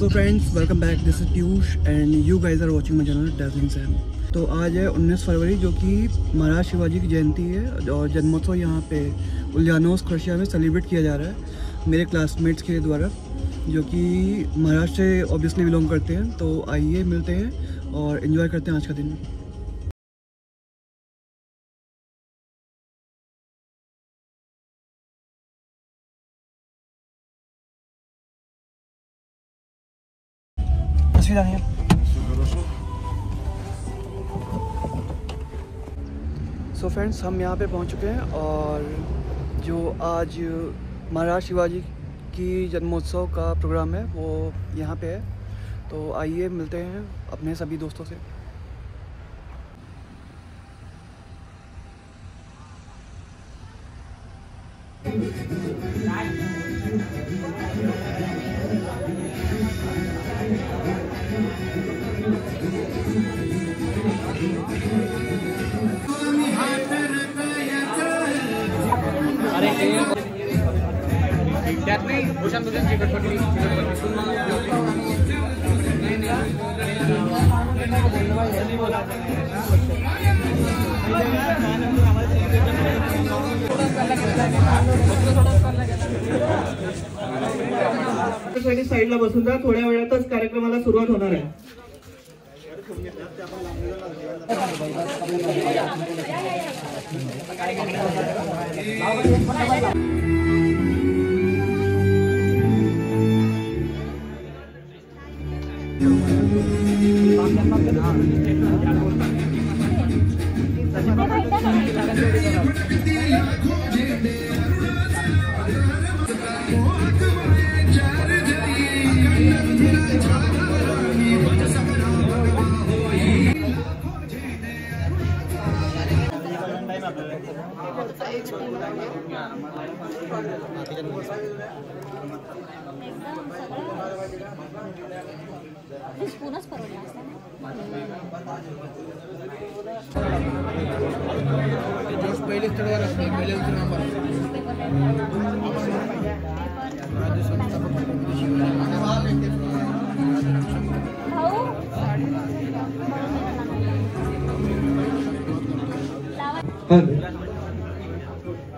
So friends, welcome back. This is Piyush and you guys are watching my channel Dazzling Sam. तो आज है 19 February, जो कि महाराज शिवाजी की जयंती है और जन्मोत्सव यहाँ पे उल्यानोस क्रोएशिया में सेलिब्रेट किया जा रहा है मेरे क्लासमेट्स के द्वारा, जो कि महाराष्ट्र से ऑब्वियसली बिलोंग करते हैं। तो आइए मिलते हैं और इन्जॉय करते हैं आज का दिन। सो फ्रेंड्स, हम यहाँ पे पहुँच चुके हैं और जो आज महाराज शिवाजी की जन्मोत्सव का प्रोग्राम है वो यहाँ पे है। तो आइए मिलते हैं अपने सभी दोस्तों से। साईडला बसून जा, थोड्या वेळातच कार्यक्रमाला सुरुवात होणार आहे।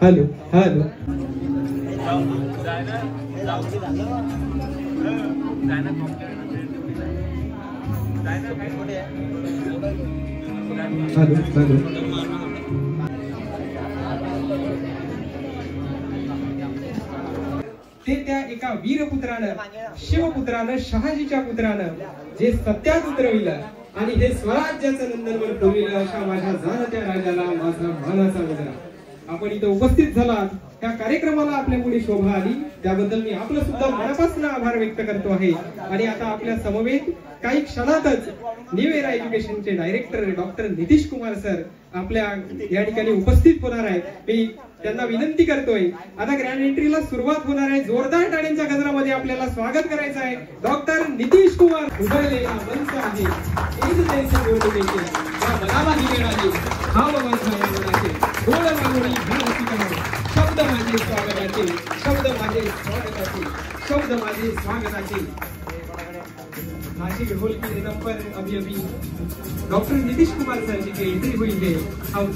हेलो हेलो ते त्या एका वीरपुत्रानं, शिवपुत्रानं, शहाजीच्या पुत्रानं जे सत्यात उतरविलं आणि हे स्वराज्याचं नंदनवन ठेवलेलं अशा माझ्या जाणत्या राजाला माझा मानाचा मुजरा। आपण इथे उपस्थित झालात, त्या कार्यक्रमाला आपल्यामुळे शोभा आली, त्याबद्दल मी आपलं सुद्धा मनापासून आभार व्यक्त करतो आहे। आणि आता आपल्या समवेत काही क्षणातच न्यू एरा एज्युकेशनचे director doctor Nitish Kumar sir आपल्या या ठिकाणी उपस्थित होणार आहेत। मी त्यांना विनंती करतोय, आता ग्रँड एंट्रीला सुरुवात होणार आहे। जोरदार टाळ्यांच्या गजरामध्ये आपल्याला स्वागत करायचं आहे। डॉक्टर नितीश कुमार उभरलेला मंच आहे, एक त्यांचे बोलण्याचे हा बनावा दिलेला हा माझे गोड मागणी शब्द माझे स्वागताचे, शब्द माझे स्वागताचे, शब्द माझे स्वागताचे। नासिक ढोल की रिदम पर अभी अभी डॉक्टर नीतीश कुमार सर जी की एंट्री हुई है। हम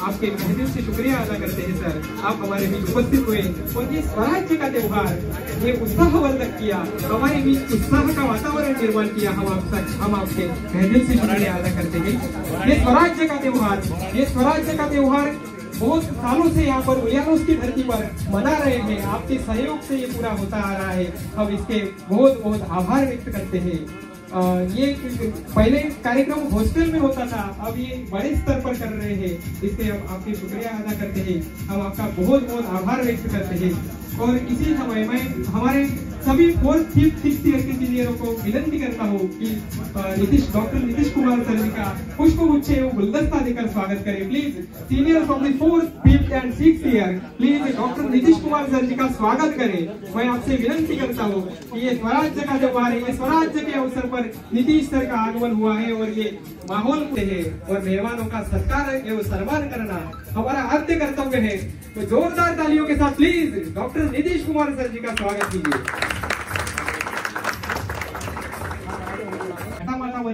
आपके तहे से शुक्रिया अदा करते हैं सर, आप हमारे बीच उपस्थित हुए और ये स्वराज्य का त्योहार, ये उत्साहवर्धक किया, हमारे बीच उत्साह का वातावरण निर्माण किया। हम आपके तहे दिल से शुक्रिया अदा करते हैं। ये स्वराज्य का त्योहार, ये स्वराज्य का त्योहार बहुत सालों से यहाँ पर उल्यानोस की धरती पर मना रहे हैं। आपके सहयोग से ये पूरा होता आ रहा है, हम इसके बहुत बहुत आभार व्यक्त करते हैं। ये पहले कार्यक्रम हॉस्टल में होता था, अब ये बड़े स्तर पर कर रहे हैं, इससे हम आपके शुक्रिया अदा करते हैं। हम आपका बहुत बहुत आभार व्यक्त करते हैं। और इसी समय में हमारे सभी 4th, 5th, 6th ईयर के सीनियरों को विनंती करता हूँ कि डॉक्टर नीतीश कुमार सर जी का पुष्पगुच्छ एवं गुलदस्ता देकर स्वागत करें। Please senior from the 4th, 5th and 6th year, please doctor Nitish Kumar sir ji का स्वागत करें। मैं आपसे विनंती करता हूँ कि ये स्वराज्य का त्योहार है, ये स्वराज्य के अवसर पर नीतीश सर का आगमन हुआ है और ये माहौल है और मेहमानों का सत्कार एवं सम्मान करना हमारा आद्य कर्तव्य है। तो जोरदार तालियों के साथ please doctor Nitish Kumar sir ji का स्वागत कीजिए।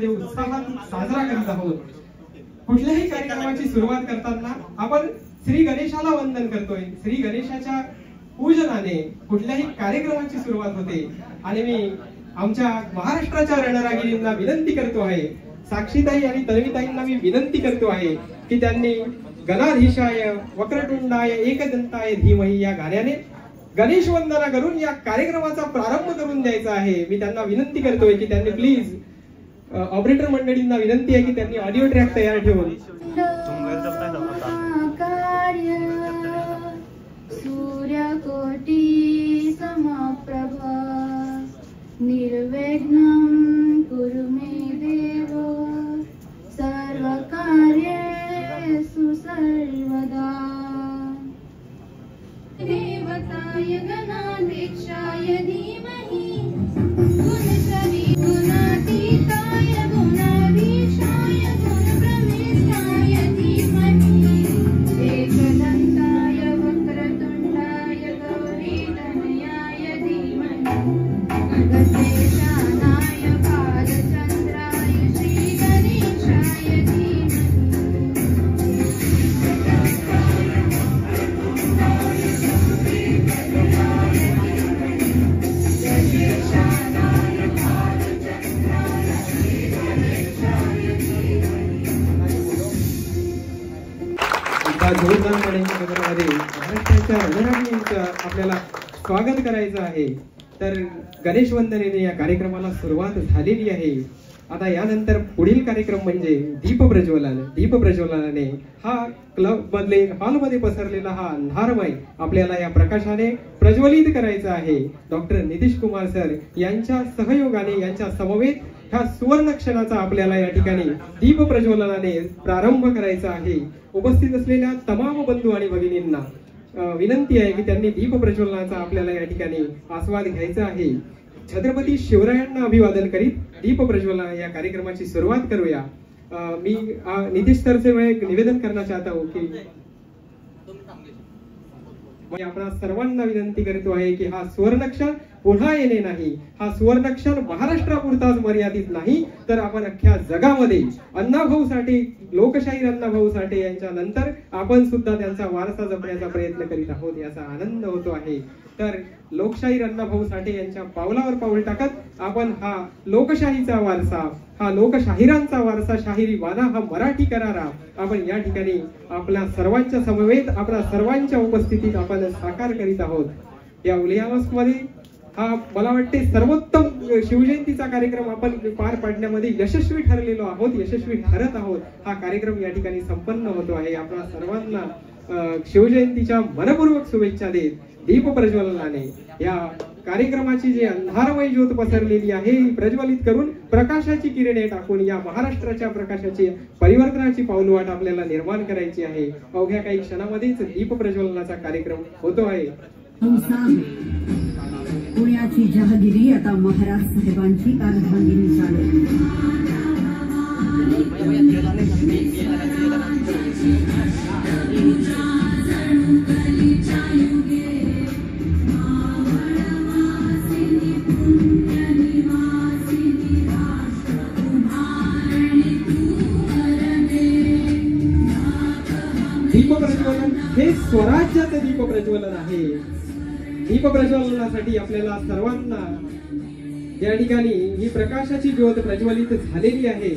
मध्ये उत्साहात साजरा करीत आहोत. कुठल्याही कार्यक्रमाची सुरुवात करताना आपण श्री गणेशाला वंदन करतोय. श्री गणेशाच्या पूजनाने कुठल्याही कार्यक्रमाची सुरुवात होते. आणि मी आमच्या महाराष्ट्राच्या रणरागिणींना विनंती करतो आहे, साक्षीताई आणि तन्वीताईंना मी विनंती करतो आहे की त्यांनी गणाधीशाय वक्रतुंडाय एकदंताय धीमहि या गाण्याने गणेश वंदना करून या कार्यक्रमाचा प्रारंभ करून द्यायचा आहे. मी त्यांना विनंती करतोय की त्यांनी प्लीज ऑपरेटर मंडळींना विनंती आहे की त्यांनी ऑडिओ ट्रॅक तयार ठेवून सूर्यकोटि समप्रभा निर्विघ्नं कुरु मे देव सर्वकार्येषु सर्वदा. देवताय गणाधीशाय धीमहि गुणातीताय गुणाधीशाय गुणप्रविष्टाय धीमहि एकदन्ताय वक्रतुण्डाय गौरीतनयाय धीमहि गणेशानाय पादचन्द्राय श्रीगणेशाय धीमहि. जोरदारपणे महाराष्ट्राच्या रणरागिणींचं आपल्याला स्वागत करायचं आहे. तर गणेश वंदनेने या कार्यक्रमाला सुरुवात झालेली आहे. आता यानंतर पुढील कार्यक्रम म्हणजे दीप प्रज्वलन. दीप प्रज्वलनाने हा क्लब मधले हॉलमध्ये पसरलेला हा अंधारमय आपल्याला या प्रकाशाने प्रज्वलित करायचा आहे. डॉक्टर नितीश कुमार सर यांच्या सहयोगाने यांच्या समवेत ह्या सुवर्ण क्षणाचा आपल्याला या ठिकाणी दीप प्रज्वलनाने प्रारंभ करायचा आहे. उपस्थित असलेल्या तमाम बंधू आणि भगिनींना विनंती आहे की त्यांनी दीप प्रज्वलनाचा आपल्याला या ठिकाणी आस्वाद घ्यायचा आहे. छत्रपती शिवरायांना अभिवादन करीत दीप प्रज्वलन या कार्यक्रमाची सुरुवात करूया. मी नितीश सर से मैं एक निवेदन करना चाहता हूँ की मी आपणा सर्वांना विनंती करतो आहे की हा सुवर्णक्षण पुन्हा येणे नाही. हा सुवर्णक्षण महाराष्ट्रापुरताच मर्यादित नाही तर आपण अख्ख्या जगामध्ये अण्णाभाऊ साठे, लोकशाहीर अण्णाभाऊ साठे यांच्या नंतर आपण सुद्धा त्यांचा वारसा जपण्याचा प्रयत्न करीत आहोत याचा आनंद होतो आहे. तर लोकशाहीर अण्णाभाऊ साठे यांच्या पावलावर पाऊल टाकत आपण हा लोकशाहीचा वारसा, हा लोकशाहिरांचा वारसा, शाहिरी वाना, हा मराठी करारा आपण या ठिकाणी आपल्या सर्वांच्या समवेत आपल्या सर्वांच्या उपस्थितीत आपण साकार करीत आहोत. या उलियानोस्क मध्ये हा मला वाटते सर्वोत्तम शिवजयंतीचा कार्यक्रम आपण पार पाडण्यामध्ये यशस्वी ठरलेलो आहोत, यशस्वी ठरत आहोत. हा कार्यक्रम या ठिकाणी संपन्न होतो आहे. आपल्या सर्वांना शिवजयंतीच्या मनपूर्वक शुभेच्छा देत दीप प्रज्वलनाने या कार्यक्रमाची जी अंधारमय ज्योत पसरलेली आहे प्रज्वलित करून प्रकाशाची किरणे टाकून या महाराष्ट्राच्या प्रकाशाची परिवर्तनाची पाऊलवाट आपल्याला निर्माण करायची आहे. अवघ्या काही क्षणामध्येच दीप प्रज्वलनाचा कार्यक्रम होतो आहे. पुण्याची जहागिरी आता महाराज साहेबांची अर्धांगिनी चालू. दीप प्रज्वलन हे स्वराज्याचं दीप प्रज्वलन आहे. दीप प्रज्वलनासाठी आपल्याला सर्वांना या ठिकाणी ही प्रकाशाची ज्योत प्रज्वलित झालेली आहे.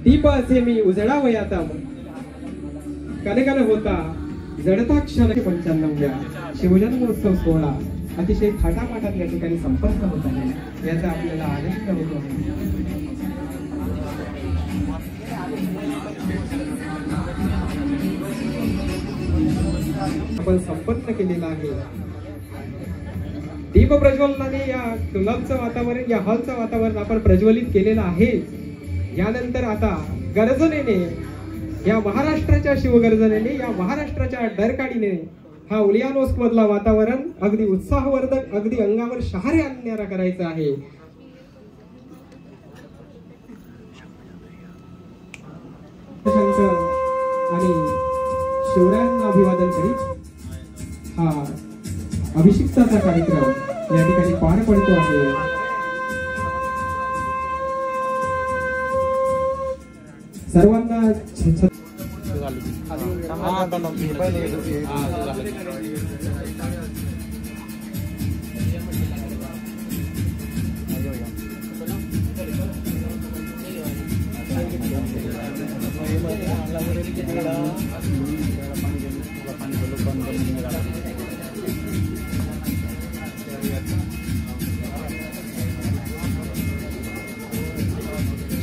दीप असे मी उजळावयाता कणकण होता जडता क्षण 95व्या शिवजन्मोत्सव सोहळा अतिशय थाटामाटात या ठिकाणी संपन्न होत आहे. याचा आपल्याला आनंद होतो आहे. आपण संपन्न केलेला आहे. दीप प्रज्वलनाने या क्लबचं वातावरण, या हॉलचं वातावरण आपण प्रज्वलित केलेलं आहे. यानंतर आता गर्जनेने, या महाराष्ट्राच्या शिवगर्जनेने, या महाराष्ट्राच्या डरकाडीने हा उलियानोस्क मधला वातावरण अगदी उत्साहवर्धक, अगदी अंगावर शहारे आणणारा करायचा आहे. आणि शिवरायांना अभिवादन करीत हा अभिषिक्ताचा कार्यक्रम या ठिकाणी पार पडतो आहे. सर्वांना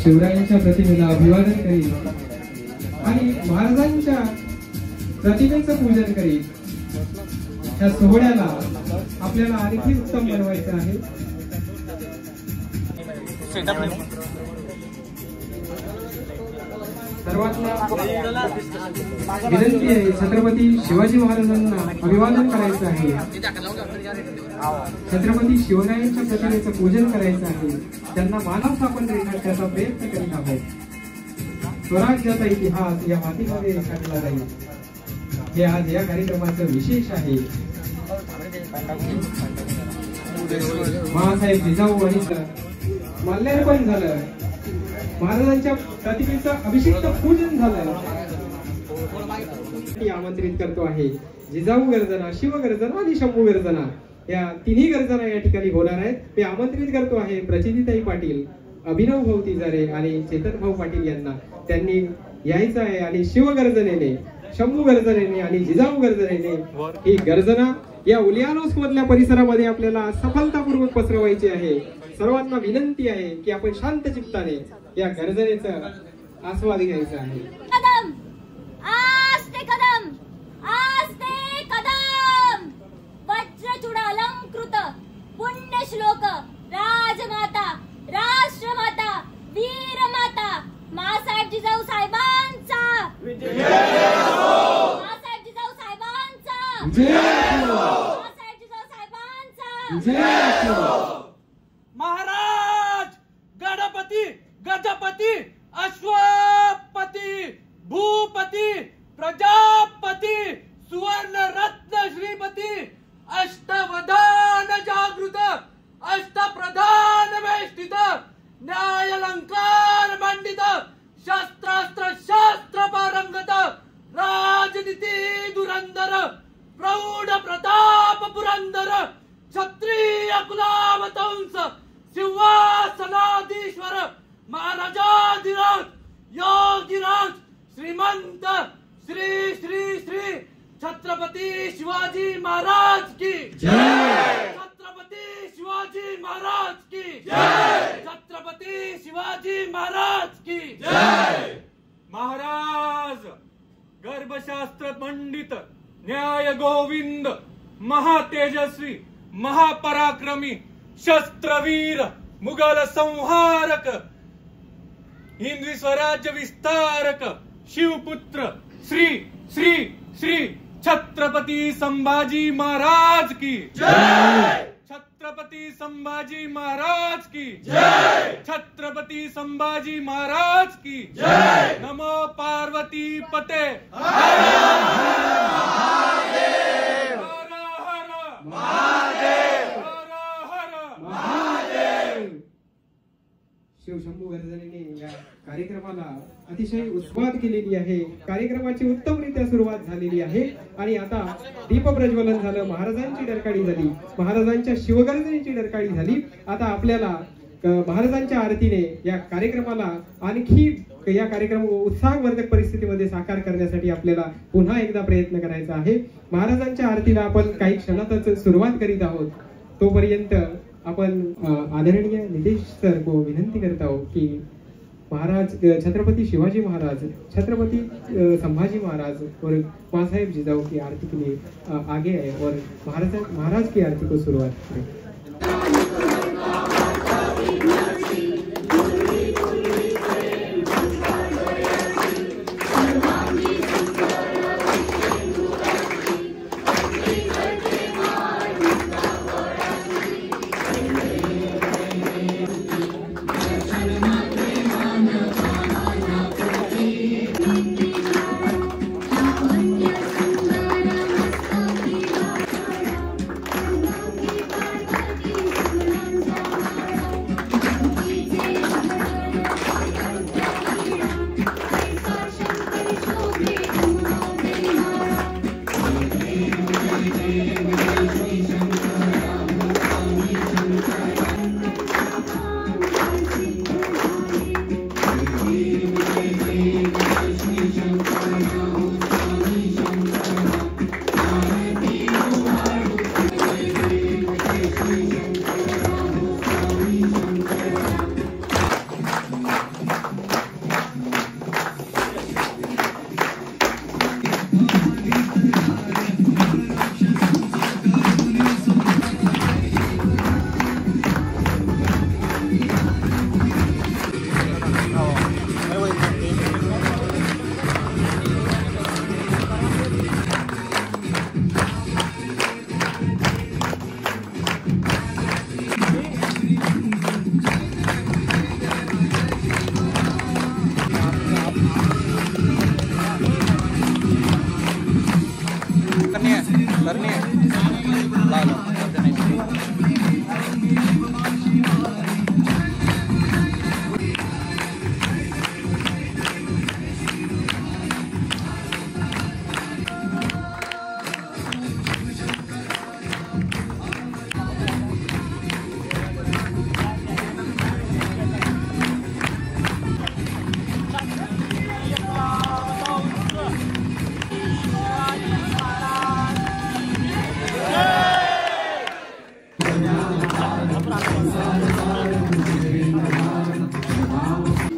शिवरायांच्या प्रतिमेला अभिवादन करील आणि महाराजांच्या प्रतिमेचं पूजन करील. या सोहळ्याला आपल्याला आणखी उत्तम बनवायचं आहे. सर्वांना विनंती आहे, छत्रपती शिवाजी महाराजांना अभिवादन करायचं आहे. छत्रपती शिवरायांच्या प्रतिमेचं पूजन करायचं आहे. त्यांना मानव आपण रेखाटण्याचा प्रयत्न करीत आहोत. स्वराज्याचा इतिहास या मातीमध्ये रेखाटला जाईल. हे आज या कार्यक्रमाचं विशेष आहे. महासाहेब जिजाऊ आणि माल्यार्पण झालं. महाराजांच्या प्रतिमेचं अभिषेक पूजन झालं. आमंत्रित करतो आहे. जिजाऊ गर्जना, शिवगर्जना आणि शंभू गर्जना या तिन्ही गर्जना या ठिकाणी होणार आहेत. मी आमंत्रित करतो आहे प्रचितीताई पाटील, अभिनव भाऊ तिजारे आणि चेतन भाऊ पाटील यांना. त्यांनी यायचं आहे आणि शिवगर्जनेने, शंभू गर्जनेने आणि जिजाऊ गर्जनेने ही गर्जना या उलियानोस मधल्या परिसरामध्ये आपल्याला सफलतापूर्वक पसरवायची आहे. सर्वांना विनंती आहे की आपण शांत चित्ताने या गर्जनेचा आस्वाद घ्यायचा आहे. कदम आस्ते कदम आस्ते कदम वज्रचूडालंकृत पुण्य श्लोक राजमाता राष्ट्रमाता वीरमाता मासाहेब जिजाऊ साहेबांचा मासाहेब जिजाऊ साहेबांचा मासाहेब जिजाऊ साहेबांचा. महाराज गणपती गजपती अश्वपती भूपती प्रजापती सुवर्ण रत्न श्रीपती अष्टवधान जागृत अष्टप्रधान वेष्टित न्यायालंकार मंडित शस्त्रास्त्र शास्त्र पारंगत राजनीती धुरंधर प्रौढ प्रताप पुरंदर क्षत्रिय कुलावतंस सिंहासनाधीश्वर महाराजाधिराज योगीराज श्रीमंत श्री श्री श्री छत्रपती शिवाजी महाराज की जय. छत्रपती शिवाजी महाराज की जय. छत्रपती शिवाजी महाराज की जय. महाराज गर्भशास्त्र पंडित न्याय गोविंद महातेजस्वी महापराक्रमी शस्त्रवीर मुघल संहारक हिंदवी स्वराज्य विस्तारक शिवपुत्र श्री श्री श्री छत्रपती संभाजी महाराज की जय. छत्रपती संभाजी महाराज की जय. छत्रपती संभाजी महाराज की जय. नमो पार्वती पते शिवशंभू गर्जनेने या कार्यक्रमाला अतिशय उत्साहात केलेली आहे. कार्यक्रमाची उत्तमरित्या सुरुवात झालेली आहे आणि आता दीपप्रज्वलन झालं. महाराजांची डरकाळी झाली. महाराजांच्या शिवगर्जनेची डरकाळी झाली. आता आपल्याला महाराजांच्या आरतीने या कार्यक्रमाला आणखी या कार्यक्रम उत्साहवर्धक परिस्थितीमध्ये साकार करण्यासाठी आपल्याला पुन्हा एकदा प्रयत्न करायचा आहे. महाराजांच्या आरतीला आपण काही क्षणातच सुरुवात करीत आहोत. तोपर्यंत आपण आदरणीय नितेश सर को विनंती करता हूँ कि महाराज छत्रपति शिवाजी महाराज, छत्रपति संभाजी महाराज और मां साहेब जिजाऊ की आरती के लिए आगे आए और महाराज की आरती को शुरुआत करें.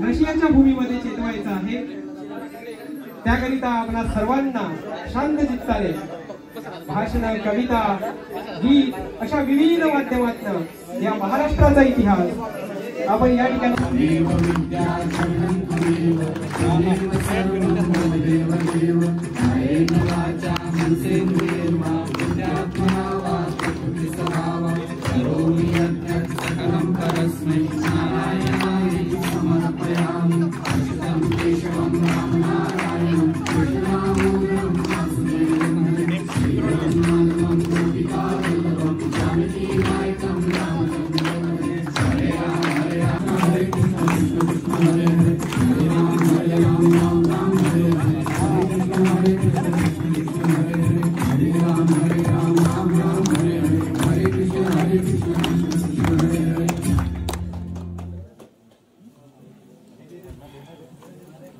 रशियाच्या भूमीमध्ये चेतवायचं आहे, त्याकरिता आपणा सर्वांना शांत चित्ताने भाषण, कविता, गीत अशा विविध माध्यमातून या महाराष्ट्राचा इतिहास आपण या ठिकाणी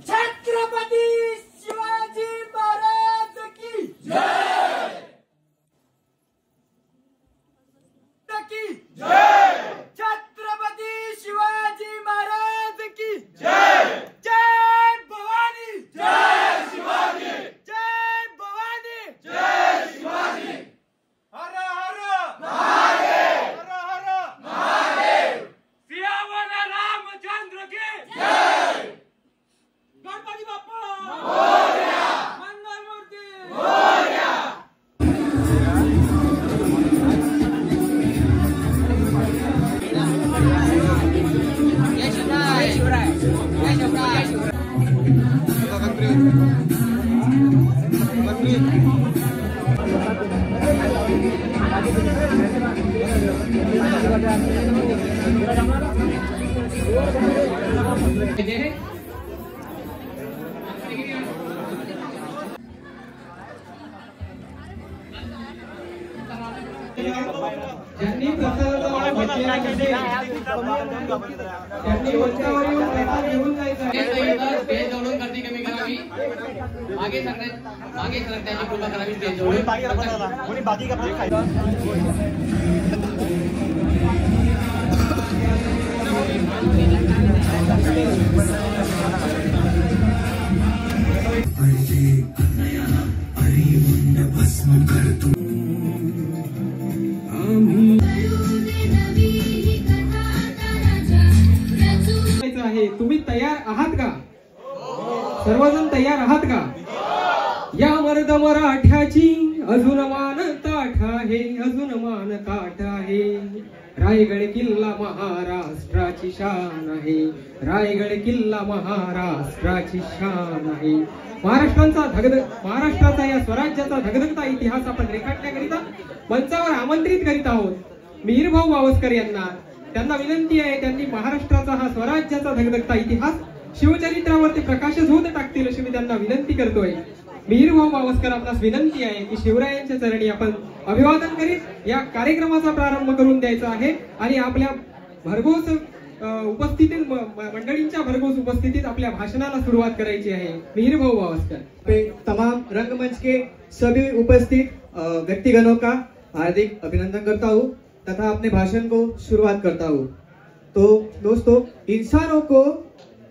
छत्रपती शिवाजी महाराज की जय, की जय, छत्रपती शिवाजी महाराज की जय, जय भवानी, जय शिवाजी, जय भवानी, जय शिवाजी, हर हर महादेव, हर हर महादेव, सियावर रामचंद्र की जय, गणपती बाप्पा मोरया, मंगलमूर्ती मोरया. ज्यांनी प्रसादाचा वाटा घेतलेला नसेल त्यांनी मंचावर येऊन प्रसाद घेऊन जायचा आहे. स्टेज जवळून गर्दी कमी करावी, मागे सगळ्यांची कृपा करावी स्टेज जवळून. आहे तुम्ही तयार आहात का? सर्वजण तयार आहात का? या मर्द मराठ्याची अजून मान ताठ आहे, अजून मान ताठ आहे. रायगड किल्ला महाराष्ट्राची शान आहे, रायगड किल्ला महाराष्ट्राची शान आहे. महाराष्ट्राचा या स्वराज्याचा धगधगता इतिहास आपण रेखाटण्याकरिता मंचावर आमंत्रित करीत आहोत मीरभाऊ वावस्कर यांना. त्यांना विनंती आहे त्यांनी महाराष्ट्राचा हा स्वराज्याचा धगधगता इतिहास शिवचरित्रावरती प्रकाशझोत टाकतील अशी मी त्यांना विनंती करतोय. मिहीर भाऊ बावस्कर आपणास विनंती आहे की शिवरायांच्या चरणी आपण अभिवादन करीत या कार्यक्रमाचा प्रारंभ करून द्यायचा आहे आणि आपल्या भरघोस उपस्थितीत मंडळींच्या भरघोस उपस्थितीत आपल्या भाषणाला सुरुवात करायची आहे। मिहीर भाऊ बावस्कर। पे तमाम रंगमंच के सभी उपस्थित व्यक्तिगणों का हार्दिक अभिनंदन करता हूँ तथा अपने भाषण को शुरुआत करता हूँ। तो दोस्तों, इंसानों को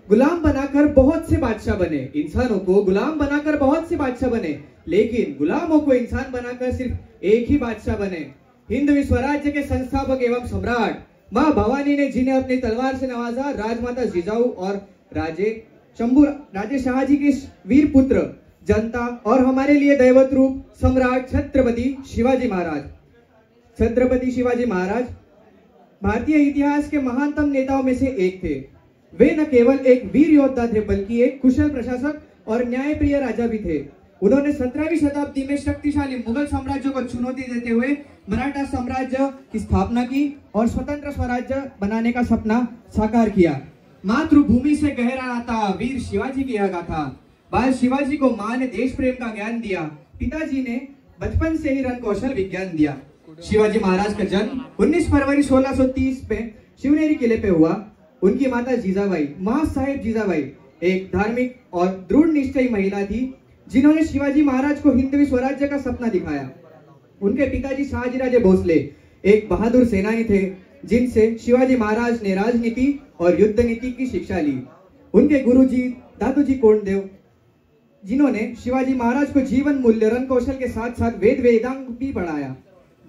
गुलाम बनाकर बहुत से बादशाह बने, इंसानों को गुलाम बनाकर बहुत से बादशाह बने, लेकिन गुलामों को इंसान बनाकर सिर्फ एक ही बादशाह बने। हिंदवी स्वराज्य के संस्थापक एवं सम्राट माँ भवानी ने जिन्हें अपनी तलवार से नवाजा, राजमाता जिजाऊ और राजे शाहजी के वीर पुत्र, जनता और हमारे लिए दैवत रूप सम्राट छत्रपति शिवाजी महाराज। छत्रपति शिवाजी महाराज भारतीय इतिहास के महानतम नेताओं में से एक थे। वे न केवल एक वीर योद्धा थे बल्कि एक कुशल प्रशासक और न्यायप्रिय राजा भी थे। उन्होंने 17वीं शताब्दी में शक्तिशाली मुगल साम्राज्य को चुनौती देते हुए मराठा साम्राज्य की स्थापना की और स्वतंत्र स्वराज्य बनाने का सपना साकार किया। मातृभूमि से गहरा नाता वीर शिवाजी की यह गाथा। बाल शिवाजी को मां ने देश प्रेम का ज्ञान दिया, पिताजी ने बचपन से ही रण कौशल विज्ञान दिया। शिवाजी महाराज का जन्म 19 फरवरी 1630 में शिवनेरी किले पे हुआ। उनकी माता जीजाबाई, मां साहेब जीजाबाई, एक धार्मिक और दृढ़ निश्चयी महिला थी जिन्होंने शिवाजी महाराज को हिंदवी स्वराज्य का सपना दिखाया। उनके पिताजी शहाजीराजे भोसले एक बहादुर सेनानी थे जिनसे शिवाजी महाराज ने राजनीति और युद्ध नीति की शिक्षा ली। उनके गुरुजी दादूजी कोंडदेव, जिन्होंने शिवाजी महाराज को जीवन मूल्य, रण कौशल के साथ साथ वेद वेदांग भी पढ़ाया।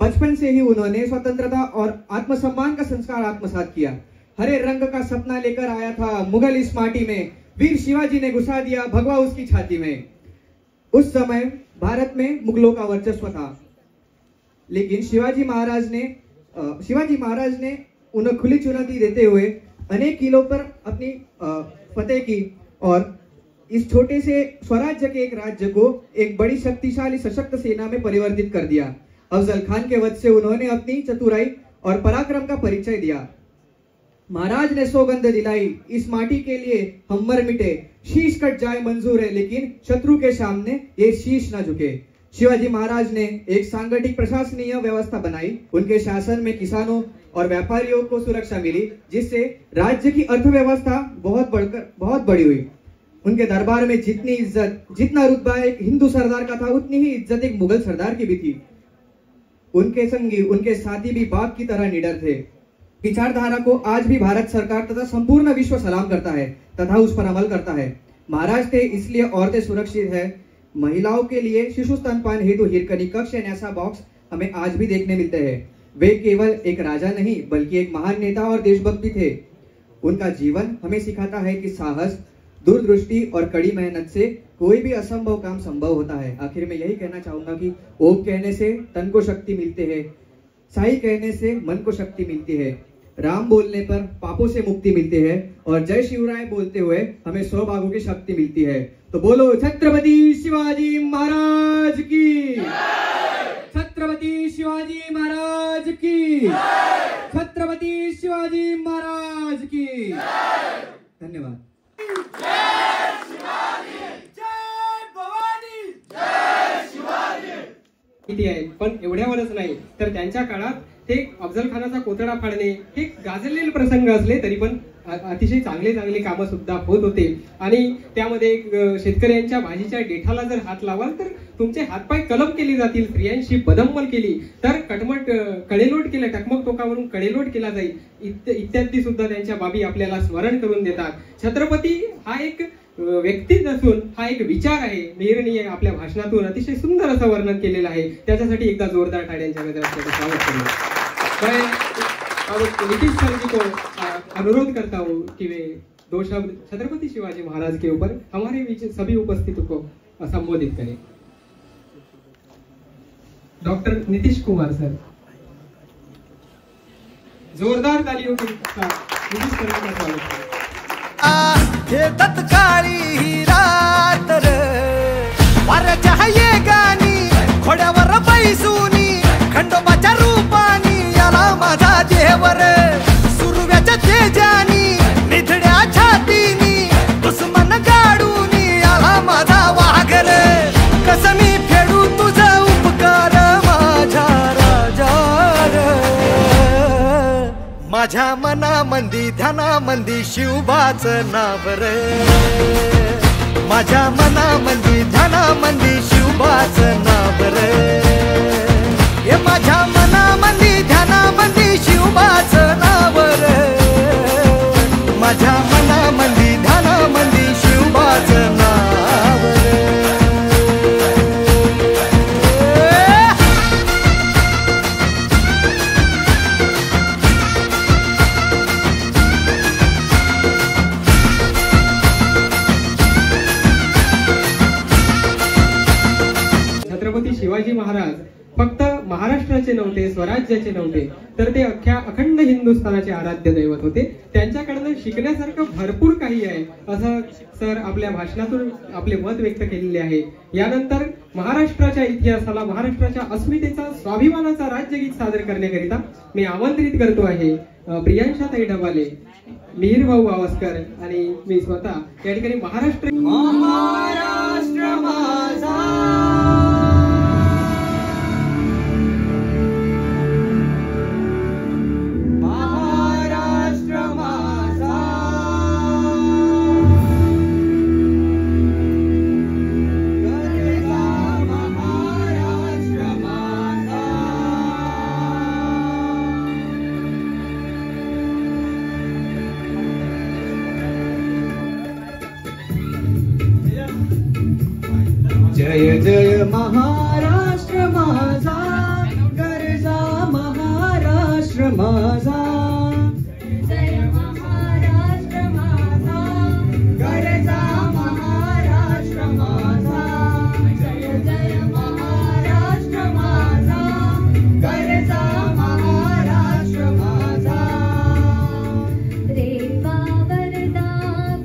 बचपन से ही उन्होंने स्वतंत्रता और आत्मसम्मान का संस्कार आत्मसात किया। हरे रंग का सपना लेकर आया था मुगल इस माटी में, वीर शिवाजी ने घुसा दिया भगवा उसकी छाती में। उस समय भारत में मुगलों का वर्चस्व था, लेकिन शिवाजी महाराज ने उन्हें खुली चुनौती देते हुए अनेक किलों पर अपनी फतेह की और इस छोटे से स्वराज्य के एक राज्य को एक बड़ी शक्तिशाली सशक्त सेना में परिवर्तित कर दिया। अफजल खान के वध से उन्होंने अपनी चतुराई और पराक्रम का परिचय दिया। महाराज ने सौगंध दिलाई, इस माटी के लिए हम मर मिटे, शीश कट जाए मंजूर है, लेकिन शत्रु के सामने ये शीश न झुके। शिवाजी महाराज ने एक सांगठिक प्रशासनीय व्यवस्था बनाई। उनके शासन में किसानों और व्यापारियों को सुरक्षा मिली, जिससे राज्य की अर्थव्यवस्था बहुत बड़ी हुई। उनके दरबार में जितनी इज्जत, जितना रुतबा एक हिंदू सरदार का था, उतनी ही इज्जत एक मुगल सरदार की भी थी। उनके संगी, उनके साथी भी बाघ की तरह निडर थे। विचारधारा को आज भी भारत सरकार तथा संपूर्ण विश्व सलाम करता है तथा उस पर अमल करता है। महाराज थे इसलिए औरतें सुरक्षित है। महिलाओं के लिए शिशु स्तनपान हेतु हिरकनी कक्ष या ऐसा बॉक्स हमें आज भी देखने मिलते हैं। वे केवल एक राजा नहीं बल्कि एक महान नेता और देशभक्त भी थे। उनका जीवन हमें सिखाता है कि साहस, दूरदृष्टि और कड़ी मेहनत से कोई भी असंभव काम संभव होता है। आखिर में यही कहना चाहूंगा कि ओम कहने से तन को शक्ति मिलती है, साई कहने से मन को शक्ति मिलती है, राम बोलने पर पापों से मुक्ति मिलती है और जय शिवराय बोलते हुए हमें 100 बाघों की शक्ति मिलती है। तो बोलो छत्रपति शिवाजी महाराज की, छत्रपति शिवाजी महाराज की, छत्रपति शिवाजी महाराज की। धन्यवाद। किती आहे, पण एवढ्यावरच नाही तर त्यांच्या काळात ते अफजल खानाचा कोथळा फाडणे हे गाजलेले प्रसंग असले तरी पण अतिशय चांगले कामं सुद्धा होत होते। आणि त्यामध्ये शेतकऱ्यांच्या भाजीच्या देठाला जर हात लावाल तर तुमचे हातपाय कलम केले जातील, स्त्रियांशी बदंमल केली तर कटमट कडेलोट केलं, टकमक टोकावरून कडेलोट केला जाईल, इत्यादी सुद्धा त्यांच्या बाबी आपल्याला स्मरण करून देतात। छत्रपती हा एक व्यक्ती नसून हा एक विचार आहे। मिहीरनी आपल्या भाषणातून अतिशय सुंदर असं वर्णन केलेलं आहे, त्याच्यासाठी एकदा जोरदार टाळ्यांच्या गजरात स्वागत करूया। मैं नीतीश सर जी को अनुरोध करता हूँ कि वे 2 शब्द छत्रपति शिवाजी महाराज के ऊपर हमारे बीच सभी उपस्थितों को संबोधित करें। डॉक्टर नीतीश कुमार सर, जोरदार तालियों के साथ नीतीश सर का स्वागत करें। हे तत्काळी ही रात रे, वाऱ्याच्या ये गाणी घोड्यावर बैसूनी खंडोबाच्या रूपानी याला माझा देवर, सुरव्याच्या तेजानी निधड्या छातीनी दुश्मन गाडूनी याला माझा वाघर, माझ्या मनामंदी ध्यानामंदी शिवबाचं नाव रे, माझ्या मनामंदी ध्यानामंदी शिवबाचं नाव रे, हे माझ्या मनामंदी ध्यानामंदी शिवबाचं नाव रे, माझ्या मनामंदी ध्यानामंदी शिवबाचं नाव रे. छत्रपती शिवाजी महाराज फक्त महाराष्ट्राचे नव्हते, स्वराज्याचे नव्हते, तर ते अखंड हिंदुस्थानाचे आराध्य दैवत होते. त्यांच्याकडनं शिकण्यासारखं भरपूर काही आहे असं सर आपल्या भाषणातून आपले मत व्यक्त केलेले आहे. यानंतर महाराष्ट्राच्या इतिहासाला, महाराष्ट्राच्या अस्मितेचा, स्वाभिमानाचा राज्यगीत सादर करण्याकरिता मी आमंत्रित करतो आहे प्रियांशाताई ढबाले, मिहीर भाऊ आवासकर आणि मी स्वतः या ठिकाणी महाराष्ट्र माझा जय जय महाराष्ट्र माझा, गरजा महाराष्ट्र माझा, जय महाराष्ट्र माझा, गरजा महाराष्ट्र माझा, जय जय महाराष्ट्र माझा, गरजा महाराष्ट्र माझा. रेवा वरदा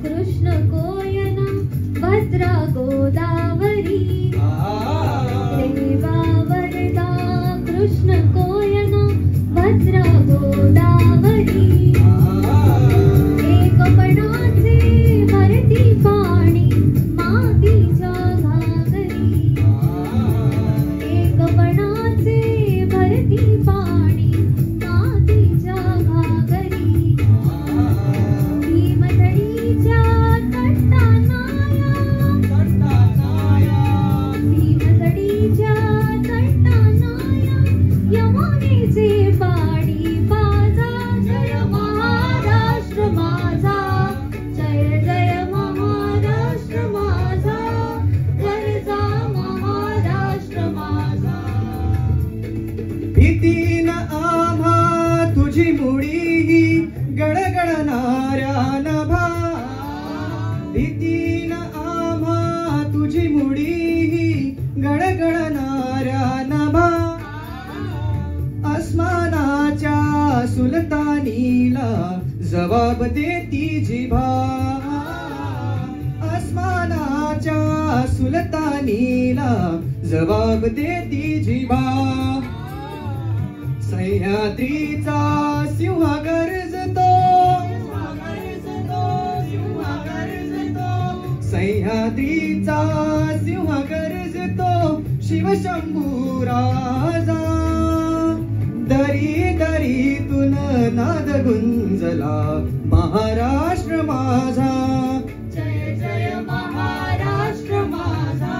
कृष्ण कोयना भद्रा गोदावरी, रेवा वरदा कृष्ण कोयना भद्रा गोदावरी, एकपणाचे भरती पाणी मातीच्या घागरी, एकपणाचे भरती पाणी मातीच्या घागरी, भीमथडीच्या तटानाया, भीमथडीच्या तटानाया यमुनेचे पाणी पाजा. जय महाराष्ट्र माझा, जय जय महाराष्ट्र माझा, गरजा महाराष्ट्र माझा. भीतीन आम्हा तुझी मुडी गडगडणाऱ्या नभा, भीतीन आम्हा तुझी मुडी गडगडणाऱ्या नभा, आसमानाच्या सुलतानीला जबाब देती जिभा, आसमानाच्या सुलतानीला जबाब देती जिभा. सह्याद्रीचा सिंह गरजतो, सह्याद्रीचा सिंह गरजतो, शिवशंभू राजा. दरी दरीतून नाद गुंजला महाराष्ट्र माझा, जय जय महाराष्ट्र माझा,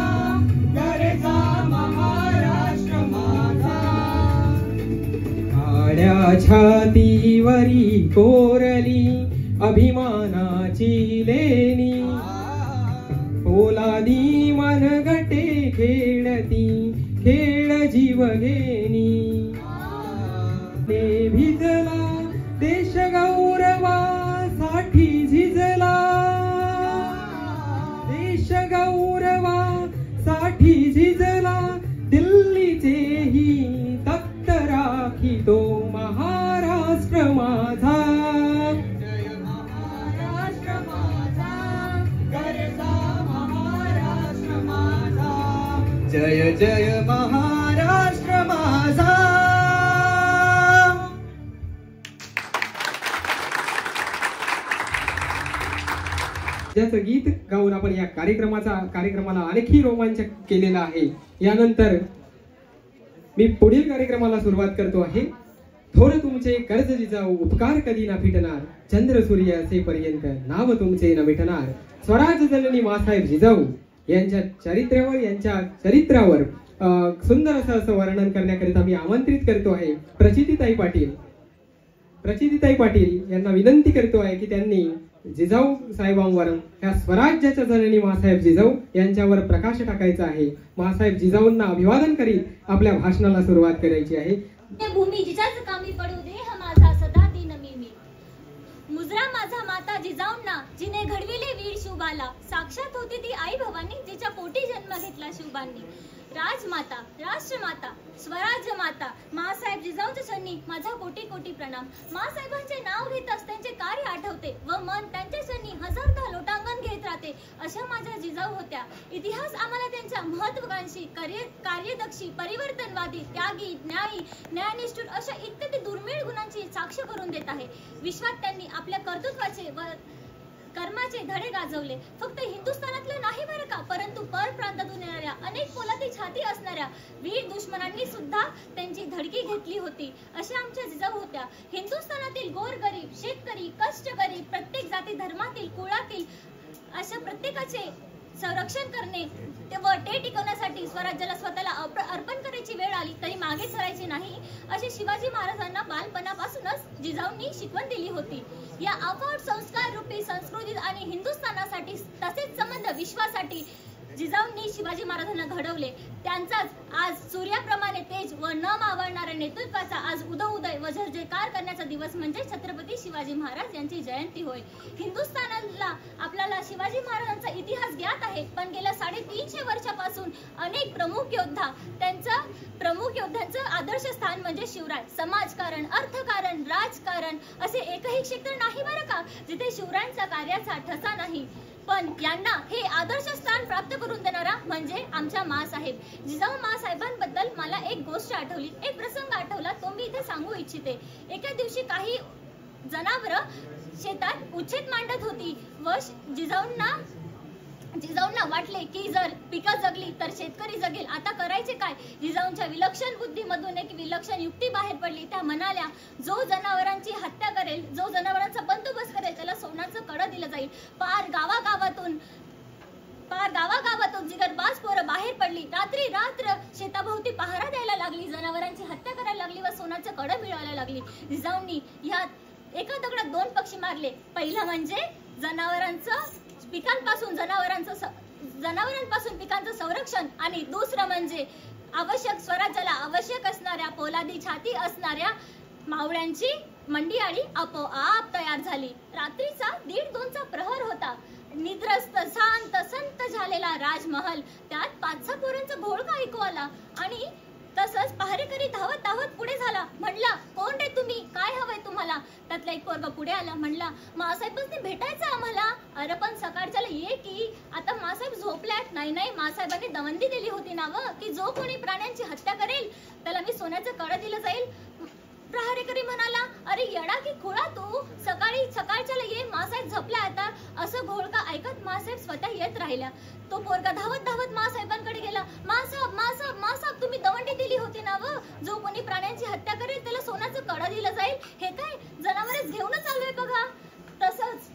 गरजा महाराष्ट्र माझा. काळ्या छातीवरी कोरली अभिमानाची लेणी, पोलादी मनगटे खेळती खेळ जीव घेणी, ते भिजला देश गौरवासाठी झिजला, देश गौरवासाठी झिजला, दिल्लीचेही तख्त राखी तो महाराष्ट्र माझा. जय महाराष्ट्र माझा, गरजा महाराष्ट्र माझा, जय जय महाराष्ट्र माझा. ज्याचं गीत गाऊन आपण या कार्यक्रमाला आणखी रोमांचक केलेला आहे. यानंतर मी पुढील कार्यक्रमाला सुरुवात करतो आहे. थोर तुमचे कर्ज जिजाऊ उपकार कधी ना फिटणार, चंद्र सूर्य असे पर्यंत नाव तुमचे न मिटणार. स्वराज जननी मासाहेब जिजाऊ यांच्या चरित्रावर सुंदर असं वर्णन करण्याकरिता मी आमंत्रित करतो आहे प्रचितीताई पाटील यांना विनंती करतो आहे की त्यांनी जिजाऊ साहेबांवर ह्या स्वराज्याच्या जननी मासाहेब जिजाऊ यांच्यावर प्रकाश टाकायचा आहे. मासाहेब जिजाऊंना अभिवादन करीत आपल्या भाषणाला सुरुवात करायची आहे. भूमी जिजाच कामी पडू दे हा माझा सदा दिन मी मुजरा माझा माता जिजाऊंना जिने घडविले वीर शिवबाला, साक्षात होती ती आई भवानी जिच्या पोटी जन्म घेतला शिवबांनी. राजमाता, राष्ट्रमाता, स्वराज्य माता मासाहेब जिजाऊच्या चरणी माझा कोटी कोटी प्रणाम. मासाहेबांचे नाव घेताच त्यांचे कार्य आठवते व मन त्यांच्या चरणी हजारदा लोटांगण घेत राहते. अशा माझ्या जिजाऊ होत्या. इतिहास आम्हाला त्यांच्या महत्वाकांक्षी, कार्यदक्षी, परिवर्तनवादी, त्यागी, न्यायनिष्ठुर अशा इत्यादी दुर्मिळ गुणांची साक्ष करून देत आहे. विश्वात त्यांनी आपल्या कर्तृत्वाचे व कर्माचे धडे गाजवले. फक्त हिंदुस्थानातले नाही बरं का, परंतु पर प्रांतातून येणाऱ्या अनेक पोलादी छाती असणाऱ्या वीर दुश्मनांनी सुद्धा त्यांची धडकी घेतली होती. अशा आमच्या जिजाऊ होत्या. हिंदुस्थानातील गोरगरीब, शेतकरी, कष्टकरी, प्रत्येक जाती धर्मातील, कुळातील अशा प्रत्येकाचे संरक्षण करणे व ते टिकवण्यासाठी स्वराज्याला स्वतःला अर्पण करायची वेळ आली तरी मागे सरायचे नाही अशी शिवाजी महाराजांना बालपणापासूनच जिजाऊंनी शिकवण दिली होती. या अफाट संस्कार रूपी संस्कृतीत आणि हिंदुस्थानासाठी तसेच संबंध विश्वासाठी जिजाऊंनी शिवाजी महाराजांना घडवले. त्यांचाच आज सूर्याप्रमाणे तेज व न मावळणाऱ्या नेतृत्वाचा आज उदय व जयकार करण्याचा दिवस म्हणजे छत्रपती शिवाजी महाराज यांची जयंती होय. हिंदुस्थानाला आपल्याला शिवाजी महाराजांचा इतिहास ज्ञात आहे, पण गेल्या 350 वर्षापासून अनेक प्रमुख योद्ध्यांचं आदर्श स्थान म्हणजे शिवराय. समाजकारण, अर्थकारण, राजकारण असे एकही क्षेत्र नाही बरं का जिथे शिवरायांचा कार्याचा ठसा नाही. पण यांना हे आदर्श स्थान प्राप्त करून देणारा म्हणजे आमच्या मासाहेब जिजाऊ. मासाहेबांबद्दल मला एक गोष्ट आठवली, एक प्रसंग आठवला, तो मी इथे सांगू इच्छिते. एका दिवशी काही जनावर शेतात उच्छेद मांडत होती व जिजाऊंना वाटले की जर पिकं जगली तर शेतकरी जगेल, आता करायचे काय. जिजाऊंच्या विलक्षण बुद्धीमधून एक विलक्षण युक्ती बाहेर पडली. त्या म्हणाल्या, जो जनावरांची हत्या करेल, जो जनावरांचा बंदोबस्त करेल त्याला सोन्याचं कड दिलं जाईल. पार गावागावातून जिगरबाज पोरं बाहेर पडली. रात्र शेताभोवती पहारा द्यायला लागली, जनावरांची हत्या करायला लागली व सोन्याचं कड मिळवायला लागली. जिजाऊंनी ह्यात एका दगडात 2 पक्षी मारले. पहिला म्हणजे जनावरांपासून पिकांचं संरक्षण आणि दुसरं म्हणजे स्वराज्याला आवश्यक असणाऱ्या पोलादी छाती असणाऱ्या मावळ्यांची मंडियाळी आपोआप तयार झाली. रात्रीचा 1:30-2चा प्रहर होता. निद्रस्त शांत संत झालेला राजमहल, त्यात 5-6 पोरांचा घोळका ऐकू आला आणि तसंच पहारेकरी धावत पुढे झाला. म्हणला, कोण रे तुम्ही, काय हवंय तुम्हाला. त्यातला एक पोरगा पुढे आला, म्हणला, मासाहेबांनी भेटायचं आम्हाला. अरे पण सकाळच्याला ये की, आता मासाहेब झोपल्यात. नाही, मासाहेबांनी दवंदी दिली होती ना व की जो कोणी प्राण्यांची हत्या करेल त्याला मी सोन्याचं कड दिलं जाईल. प्रहारेकरी म्हणाला, अरे येडा की खुळा तू, सकाळच्याला ये, मासाहेब झोपला आता. असं घोळका ऐकत मासाहेब स्वतः येत राहिल्या. तो पोरगा धावत मासाहेबांकडे गेला. मासाहेब तुम्ही दवंडी दिली होती ना व जो कोणी प्राण्यांची हत्या करेल त्याला सोन्याचं कड दिलं जाईल. हे काय जनावरच घेऊनच आलोय बघा. तसंच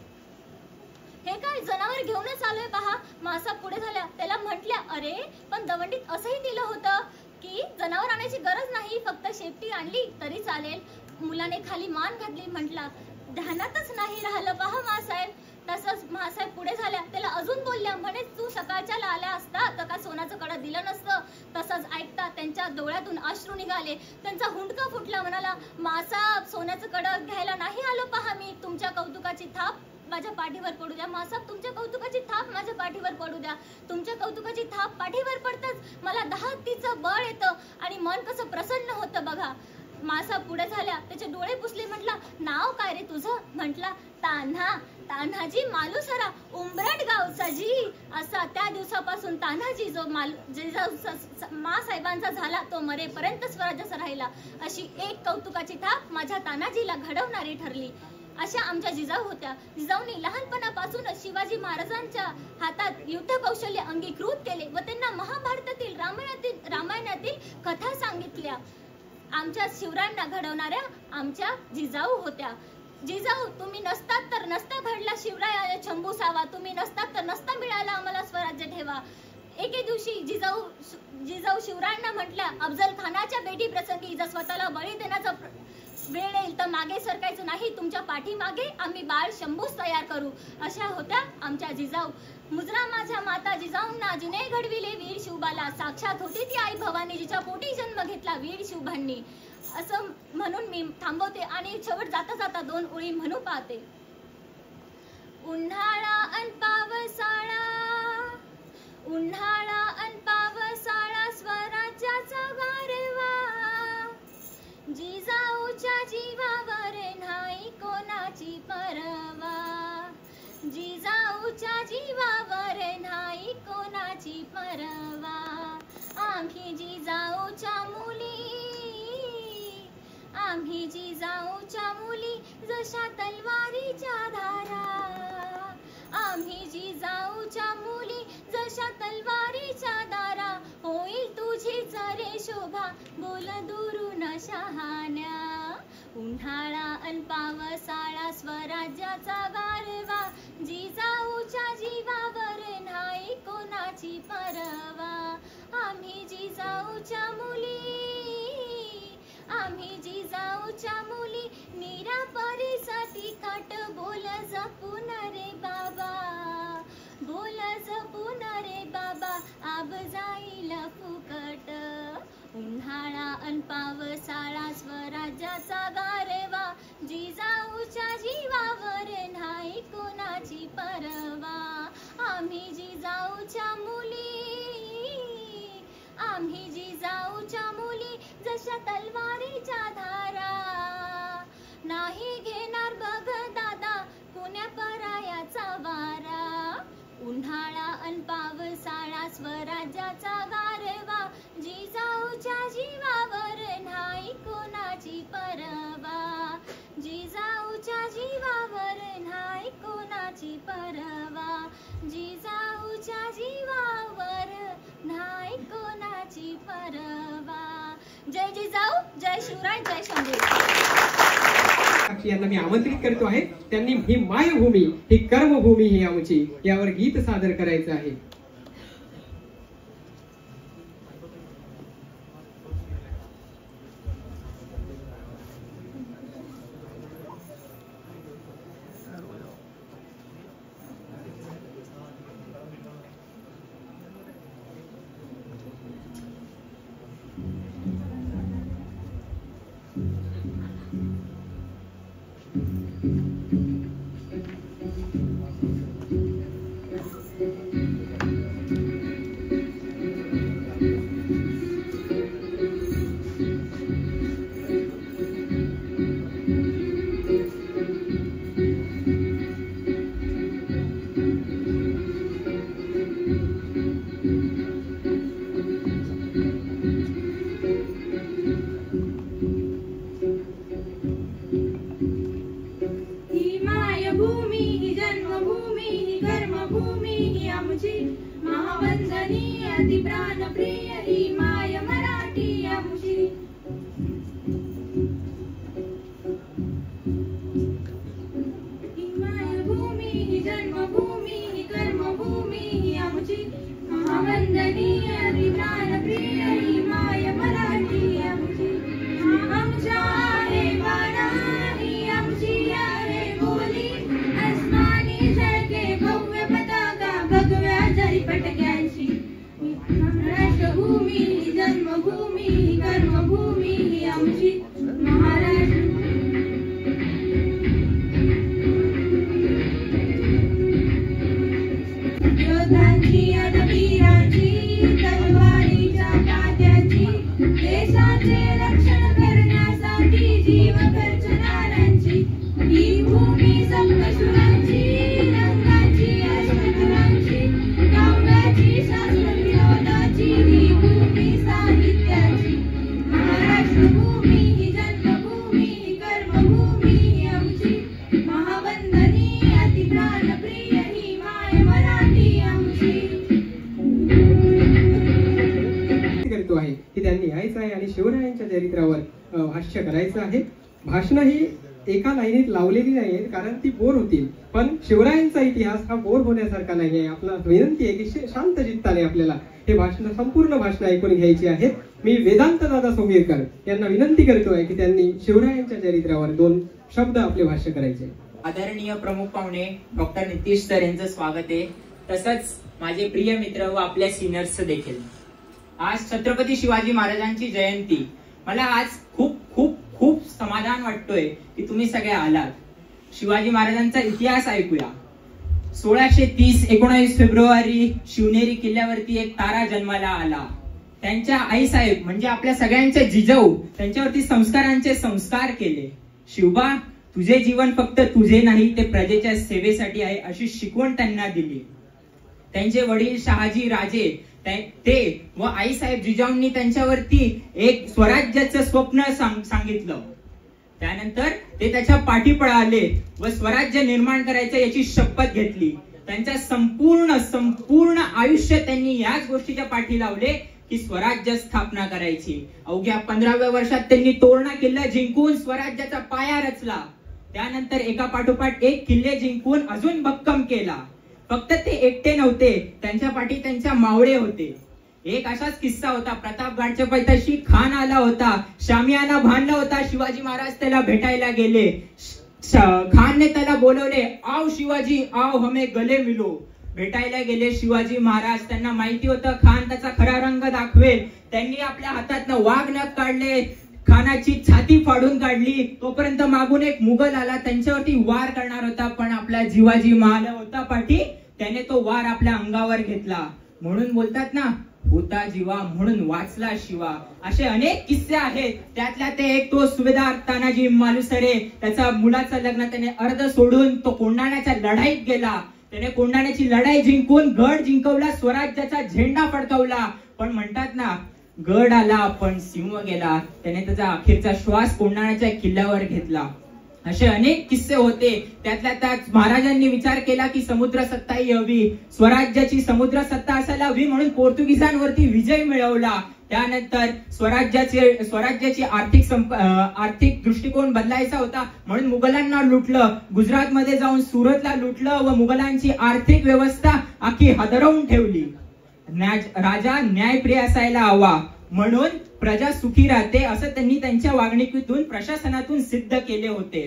हे काय जनावर घेऊनच आलोय पहा. मासाहेब पुढे झाल्या. त्याला म्हटल्या, अरे पण दवंडीत असंही दिलं होतं की जनावर आणायची गरज नाही, फक्त शेपटी आणली तरी चालेल. मुलाने खाली मान घातली. म्हटला, ध्यानातच नाही राहिलं पहा मासाहेब. तसंच मासाहेब पुढे झाल्या. त्याला अजून बोलल्या, म्हणे तू सकाळच्याला आल्या असता तर का सोन्याचं कड दिलं नसतं. तसंच ऐकता त्यांच्या डोळ्यातून अश्रू निघाले. त्यांचा हुंडका फुटला. म्हणाला, मासाहेब सोन्याचं कड घ्यायला नाही आलो पहा मी. तुमच्या कौतुकाची थाप माझ्या पाठीवर पडू द्या. मासाहेब तुमच्या कौतुकाची थाप माझ्या पाठीवर पडू द्या. तुमच्या कौतुकाची थाप पाठीवर पडतच मला 10 हत्तीचं बळ येतं आणि मन कसं प्रसन्न होतं बघा. मासाहेब पुढे झाल्या. त्याचे डोळे पुसले. म्हटला, नाव काय रे तुझं. म्हटला, तान्हाजी मालुसरा, उंबरट गावचा जी. असा त्या दिवसापासून तान्हाजी जो मासाहेबांचा झाला तो मरेपर्यंत स्वराज्याचा राहिला. अशी एक कौतुकाची थाप माझ्या तान्हाजीला घडवणारी ठरली. अशा आमच्या जिजाऊ होत्या. जिजाऊंनी लहानपणापासूनच शिवाजी महाराजांच्या हातात युद्ध कौशल्य अंगीकृत केले व त्यांना महाभारतातील रामायणातील कथा सांगितल्या. आमच्या शिवरायांना घडवणाऱ्या आमच्या जिजाऊ होत्या. जिजाऊ, तुम्ही नसतात तर नसता घडला शिवराय शंभूसावा, तुम्ही नसतात तर नसता मिळाला आम्हाला स्वराज्य ठेवा. एके दिवशी जिजाऊ शिवरायांना म्हटल्या, अफजल खानाच्या भेटी प्रसंगी जर स्वतःला बळी देण्याचा वेळ येईल तर मागे सरकायचं नाही, तुमच्या पाठीमागे आम्ही बाळ शंभूस तयार करू. अशा होत्या आमच्या जिजाऊ. मुजरा माझ्या माता जिजाऊंना जुने घडविले वीर शिवबाला, साक्षात होती ती आई भवानी जिच्या पोटी जन्म घेतला वीर शिवभांनी. असं म्हणून मी थांबवते आणि शेवट जाता जाता 2 ओळी म्हणू पाहते. उन्हाळा अन पावसाळा, उन्हाळा अन पावसाळा स्वराज्याचा गारवा, जिजाऊच्या जीवावर नाही कोणाची परवा, जिजाऊच्या जीवावर नाही कोणाची परवा. आम्ही जिजाऊच्या मुली, आम्ही जिजाऊच्या मुली जशा तलवारीच्या धारा, आम्ही जिजाऊच्या मुली जशा तलवारीच्या दारा. होईल तुझीच रे शोभा बोल दुरून शहाण्या, उन्हाळा अन पावसाळा स्वराज्याचा गारवा, जिजाऊच्या जीवावर नाही कोणाची परवा. आम्ही जिजाऊच्या मुली, आम्ही जिजाऊच्या मुली निरापरीसाठी खाट बोल जपून रे बाबा, बोल जपून रे बाबा आब जाईल फुकट. उन्हाळा अन पावसाळा स्वराज्याचा गारवा, जिजाऊच्या जीवावर नाही कोणाची परवा. आम्ही जिजाऊच्या मुली, आम्ही जिजाऊच्या मुली जशा तलवारीच्या धारा, नाही घेणार बघ दादा कुण्या परायाचा वारा. उन्हाळा अन पावसाळा स्वराज्याचा गारवा, जिजाऊच्या जीवावर नाही कोणाची परवा, जिजाऊच्या जीवावर नाही कोणाची परवा, जिजाऊच्या जीवावर नाही कोणाची परवा. जय जिजाऊ, जय शिवराय, जय शंभू. यांना मी आमंत्रित करतो आहे. त्यांनी ही मायभूमी, ही कर्मभूमी ही आमची, यावर गीत सादर करायचं आहे. राष्ट्रभूमी भाष्य करायचं आहे. भाषणं ही एका लाईनीत लावलेली नाही आहेत, कारण ती बोर होतील. पण शिवरायांचा इतिहास हा बोर होण्यासारखा नाही आहे. आपला विनंती आहे की शांत चित्ताने आपल्याला हे भाषण, संपूर्ण भाषण ऐकून घ्यायची आहेत. मी वेदांत दादा सोंगीरकर यांना विनंती करतोय की त्यांनी शिवरायांच्या चरित्रावर 2 शब्द आपले भाष्य करायचे. आदरणीय प्रमुख पाहुणे डॉक्टर नितीश सर यांचं स्वागत आहे. तसंच माझे प्रिय मित्र व आपल्या सिनियर्स देखील. आज छत्रपती शिवाजी महाराजांची जयंती. मला आज खूप खूप खूप समाधान वाटतोय की तुम्ही सगळे आलात. शिवाजी महाराजांचा इतिहास ऐकूया. 1630 19 फेब्रुवारी शिवनेरी किल्ल्यावरती एक तारा जन्माला आला. त्यांच्या आईसाहेब म्हणजे आपल्या सगळ्यांचे जिजाऊ त्यांच्यावरती संस्कारांचे संस्कार केले. शिवबा, तुझे जीवन फक्त तुझे नाही ते प्रजेच्या सेवेसाठी आहे अशी शिकवण त्यांना दिली. त्यांचे वडील शहाजी राजे ते व आईसाहेब जिजाऊंनी त्यांच्यावरती एक स्वराज्याचं स्वप्न सांगितलं. त्यानंतर ते त्याच्या पाठी पळाले व स्वराज्य निर्माण करायचं याची शपथ घेतली. त्यांच्या संपूर्ण आयुष्य त्यांनी याच गोष्टीच्या पाठी लावले की स्वराज्य स्थापना करायची. अवघ्या 15व्या वर्षात त्यांनी तोरणा किल्ला जिंकून स्वराज्याचा पाया रचला. त्यानंतर एका पाठोपाठ एक किल्ले जिंकून अजून भक्कम केला. फक्त ते एकटे नव्हते, त्यांच्या पाठी त्यांच्या मावळे होते. एक असाच किस्सा होता. प्रतापगडच्या पैताशी खान आला होता. शामियाना बांधला होता. शिवाजी महाराज त्याला भेटायला गेले. खानने त्याला बोलवले, आओ शिवाजी आओ हमें गले मिलो. भेटायला गेले शिवाजी महाराज. त्यांना माहिती होतं खान त्याचा खरा रंग दाखवेल. त्यांनी आपल्या हातातनं वाघ नख काढले, खानाची छाती फाडून काढली. तोपर्यंत मागून एक मुघल आला, त्यांच्यावरती वार करणार होता. पण आपला शिवाजी महाराज होता पाठी, त्याने तो वार आपल्या अंगावर घेतला. म्हणून बोलतात ना, होता जीवा म्हणून वाचला शिवा. असे अनेक किस्से आहेत. त्यातल्या ते एक तो सुभेदार तानाजी मालुसरे, त्याचा मुलाचं लग्न त्याने अर्ध सोडून तो कोंढाण्याच्या लढाईत गेला. त्याने कोंढाण्याची लढाई जिंकून गड जिंकवला, स्वराज्याचा झेंडा फडकवला. पण म्हणतात ना, गड आला पण सिंह गेला. त्याने त्याचा अखेरचा श्वास कोंढाण्याच्या किल्ल्यावर घेतला. असे अनेक किस्से होते. त्यातल्या त्यात महाराजांनी विचार केला की समुद्र सत्ताही हवी, स्वराज्याची समुद्र सत्ता असायला हवी, म्हणून पोर्तुगीजांवरती विजय मिळवला. त्यानंतर स्वराज्याची आर्थिक दृष्टिकोन बदलायचा होता, म्हणून मुघलांना लुटलं. गुजरातमध्ये जाऊन सुरतला लुटलं व मुघलांची आर्थिक व्यवस्था आखी हादरवून ठेवली. राजा न्यायप्रिय असायला हवा, म्हणून प्रजा सुखी राहते असं त्यांनी त्यांच्या वागणुकीतून प्रशासनातून सिद्ध केले होते.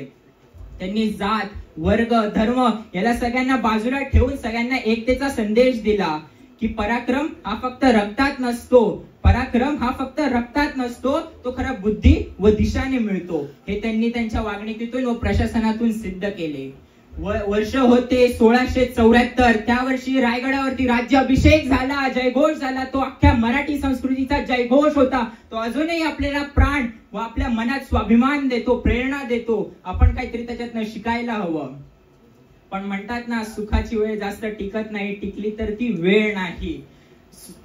त्यांनी जात वर्ग धर्म याला सगळ्यांना बाजूला ठेवून सगळ्यांना एकतेचा संदेश दिला की पराक्रम हा फक्त रक्तात नसतो, तो खरा बुद्धी व दिशाने मिळतो. हे त्यांनी त्यांच्या वागणुकीतून व प्रशासनातून सिद्ध केले. वर्ष होते 1674. त्या वर्षी रायगडावरती राज्याभिषेक झाला, जयघोष झाला. तो अख्ख्या मराठी संस्कृतीचा जयघोष होता. तो अजूनही आपल्याला प्राण व आपल्या मनात स्वाभिमान देतो, प्रेरणा देतो. आपण काहीतरी त्याच्यातनं शिकायला हवं. पण म्हणतात ना, सुखाची वेळ जास्त टिकत नाही, टिकली तर ती वेळ नाही.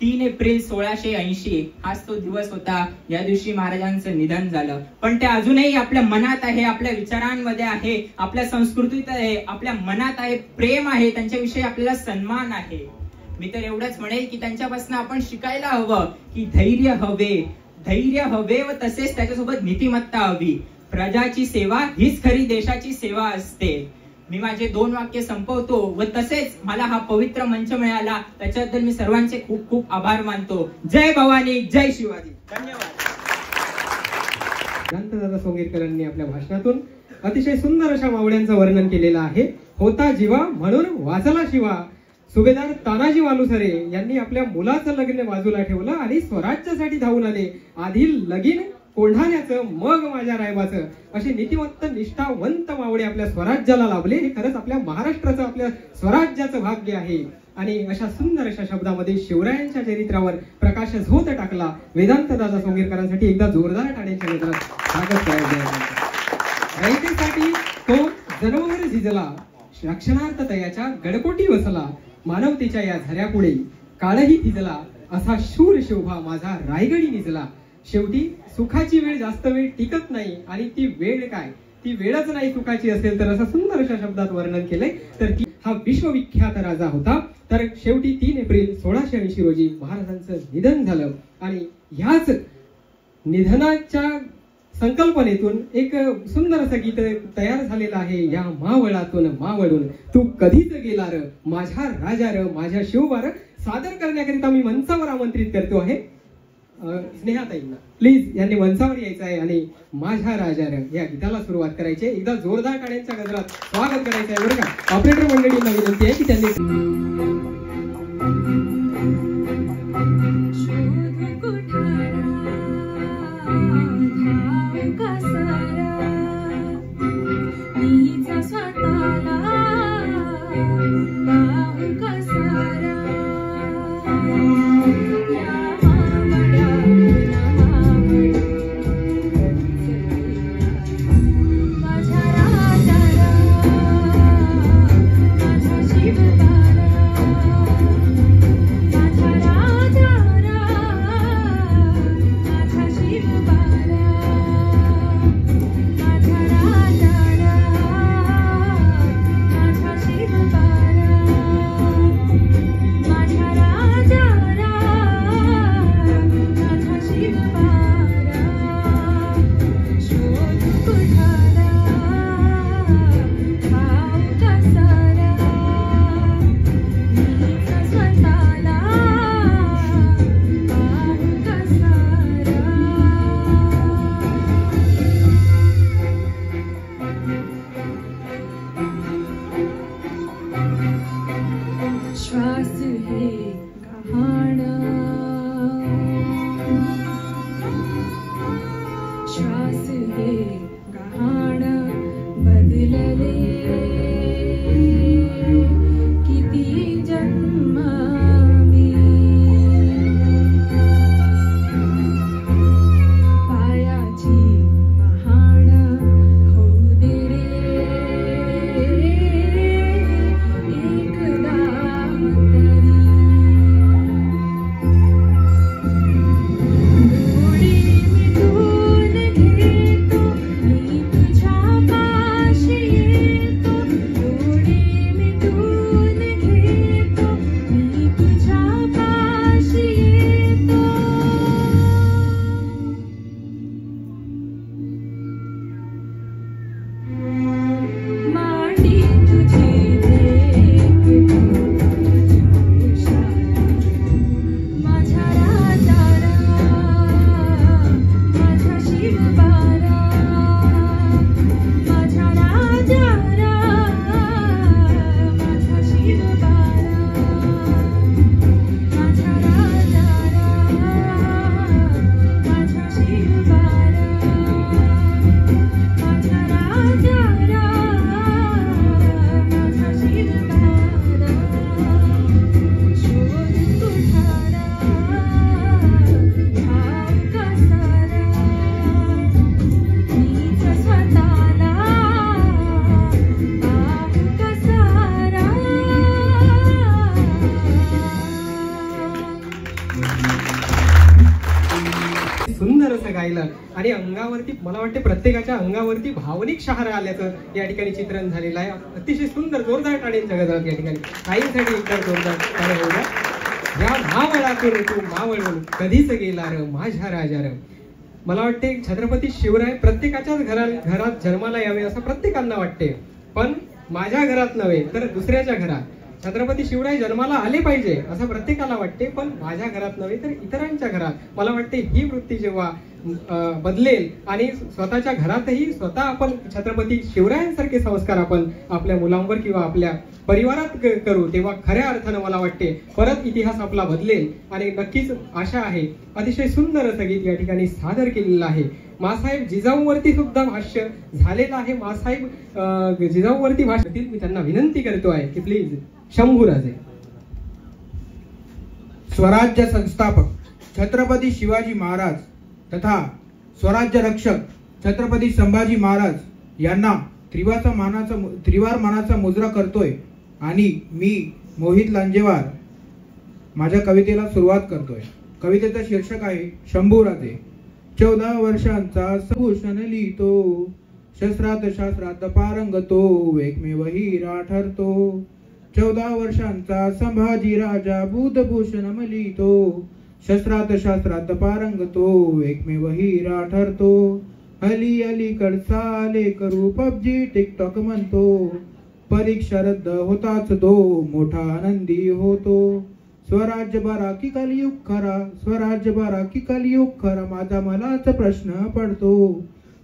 3 एप्रिल 1680 हाच तो दिवस होता. या दिवशी महाराजांचं निधन झालं. पण ते अजूनही आपल्या मनात आहे, आपल्या विचारांमध्ये आहे, आपल्या संस्कृतीत आहे, आपल्या मनात आहे, प्रेम आहे, त्यांच्याविषयी आपल्याला सन्मान आहे. मी तर एवढंच म्हणेल की त्यांच्यापासून आपण शिकायला हवं की धैर्य हवे व तसेच त्याच्यासोबत नीतिमत्ता हवी. प्रजाची सेवा हीच खरी देशाची सेवा असते. मी माझे 2 वाक्य संपवतो व तसेच मला हा पवित्र मंच मिळाला त्याच्याबद्दल मी सर्वांचे खूप खूप आभार मानतो. जय भवानी, जय शिवाजी. धन्यवाद. दादा सोंगीरकरांनी आपल्या भाषणातून अतिशय सुंदर अशा मावळ्यांचं वर्णन केलेलं आहे. होता जीवा म्हणून वाचला शिवा. सुभेदार तानाजी मालुसरे यांनी आपल्या मुलाचं लग्न बाजूला ठेवलं आणि स्वराज्यासाठी धावून आले. आधी लगीन कोंढाण्याचं मग माझ्या रायबाचं. असे नीतिमत्त निष्ठावंत मावळे आपल्या स्वराज्याला लाभले. हे खरंच आपल्या महाराष्ट्राचं, आपल्या स्वराज्याचं भाग्य आहे. आणि अशा सुंदर अशा शब्दामध्ये शिवरायांच्या चरित्रावर प्रकाश झोत टाकला. वेदांत दादा सोंगीरकरांसाठी एकदा जोरदार टाळ्यांच्या गजरात स्वागत करायचं. रयतेसाठी तो जन्मभर झिजला, रक्षणार्थ तयाच्या गडकोटी वसला. मानवतेच्या या झऱ्यापुढे काळही थिजला, असा शूर शोभा माझा रायगडी निजला. शेवटी सुखाची वेळ जास्त वेळ टिकत नाही, आणि ती वेळ काय, ती वेळच नाही सुखाची असेल तर असं सुंदर अशा शब्दात वर्णन केलंय. तर हा विश्वविख्यात राजा होता. तर शेवटी 3 एप्रिल 1680 रोजी महाराजांचं निधन झालं. आणि ह्याच निधनाच्या संकल्पनेतून एक सुंदर असं गीत तयार झालेलं आहे. या मावळातून मावळून तू कधीच गेला र माझ्या राजा र माझ्या शिवबार सादर करण्याकरिता मी मंचावर आमंत्रित करतो आहे स्नेहाताईंना. प्लीज यांनी मंचावर यायचं आहे आणि माझ्या राजा र या गीताला सुरुवात करायची आहे. एकदा जोरदार टाळ्यांच्या गजरात स्वागत करायचं आहे बरं का. ऑपरेटर मंडळींना विनंती आहे की त्यांनी आणि अंगावरती मला वाटते प्रत्येकाच्या अंगावरती भावनिक शहारा आल्याचं या ठिकाणी चित्रण झालेलं आहे. अतिशय सुंदर जोरदार टाळ्यांच्या गजरात या ठिकाणी आईसाठी एकदम जोरदार टाळ्या होत्या. या मावळातून तू मावळून कधीच गेला र माझ्या राजा र. मला वाटते छत्रपती शिवराय प्रत्येकाच्याच घरात जन्माला यावे असं प्रत्येकांना वाटते, पण माझ्या घरात नव्हे तर दुसऱ्याच्या घरात छत्रपती शिवराय जन्माला आले पाहिजे असं प्रत्येकाला वाटते, पण माझ्या घरात नव्हे तर इतरांच्या घरात. मला वाटते ही वृत्ती जेव्हा बदलेल आणि स्वतःच्या घरातही स्वतः आपण छत्रपती शिवरायांसारखे संस्कार आपण आपल्या मुलांवर किंवा आपल्या परिवारात करू, तेव्हा खऱ्या अर्थानं मला वाटते परत इतिहास आपला बदलेल. आणि नक्कीच आशा आहे. अतिशय सुंदर असं गीत या ठिकाणी सादर केलेलं आहे. मासाहेब जिजाऊवरती सुद्धा भाष्य झालेलं आहे. मासाहेब जिजाऊवरती भाष्य मी त्यांना विनंती करतो आहे की प्लीज शंभूराजे. स्वराज्य संस्थापक छत्रपती शिवाजी महाराज तथा स्वराज्य रक्षक छत्रपती संभाजी महाराज यांना त्रिवार मानाचा मुजरा करतोय आणि मी मोहित लांजेवार माझ्या कवितेला सुरुवात करतोय. कवितेचं शीर्षक आहे शंभूराजे. 14 वर्षांचा भूषण लिहितो, शस्त्रात शास्त्रात पारंगतो, एकमेव हिरा ठरतो. 14 वर्षांचा संभाजी राजा बुधभूषण लिहितो, शस्त्रात शास्त्रात पारंगतो, एकमेव हिरा ठरतो. अलीकडचा आले करू पबजी टिकटॉक म्हणतो. परीक्षा रद्द होताच तो मोठा आनंदी होतो. स्वराज्य बरा की कलियुग खरा, स्वराज्य बरा की कलियुग खरा, माझा मलाच प्रश्न पडतो.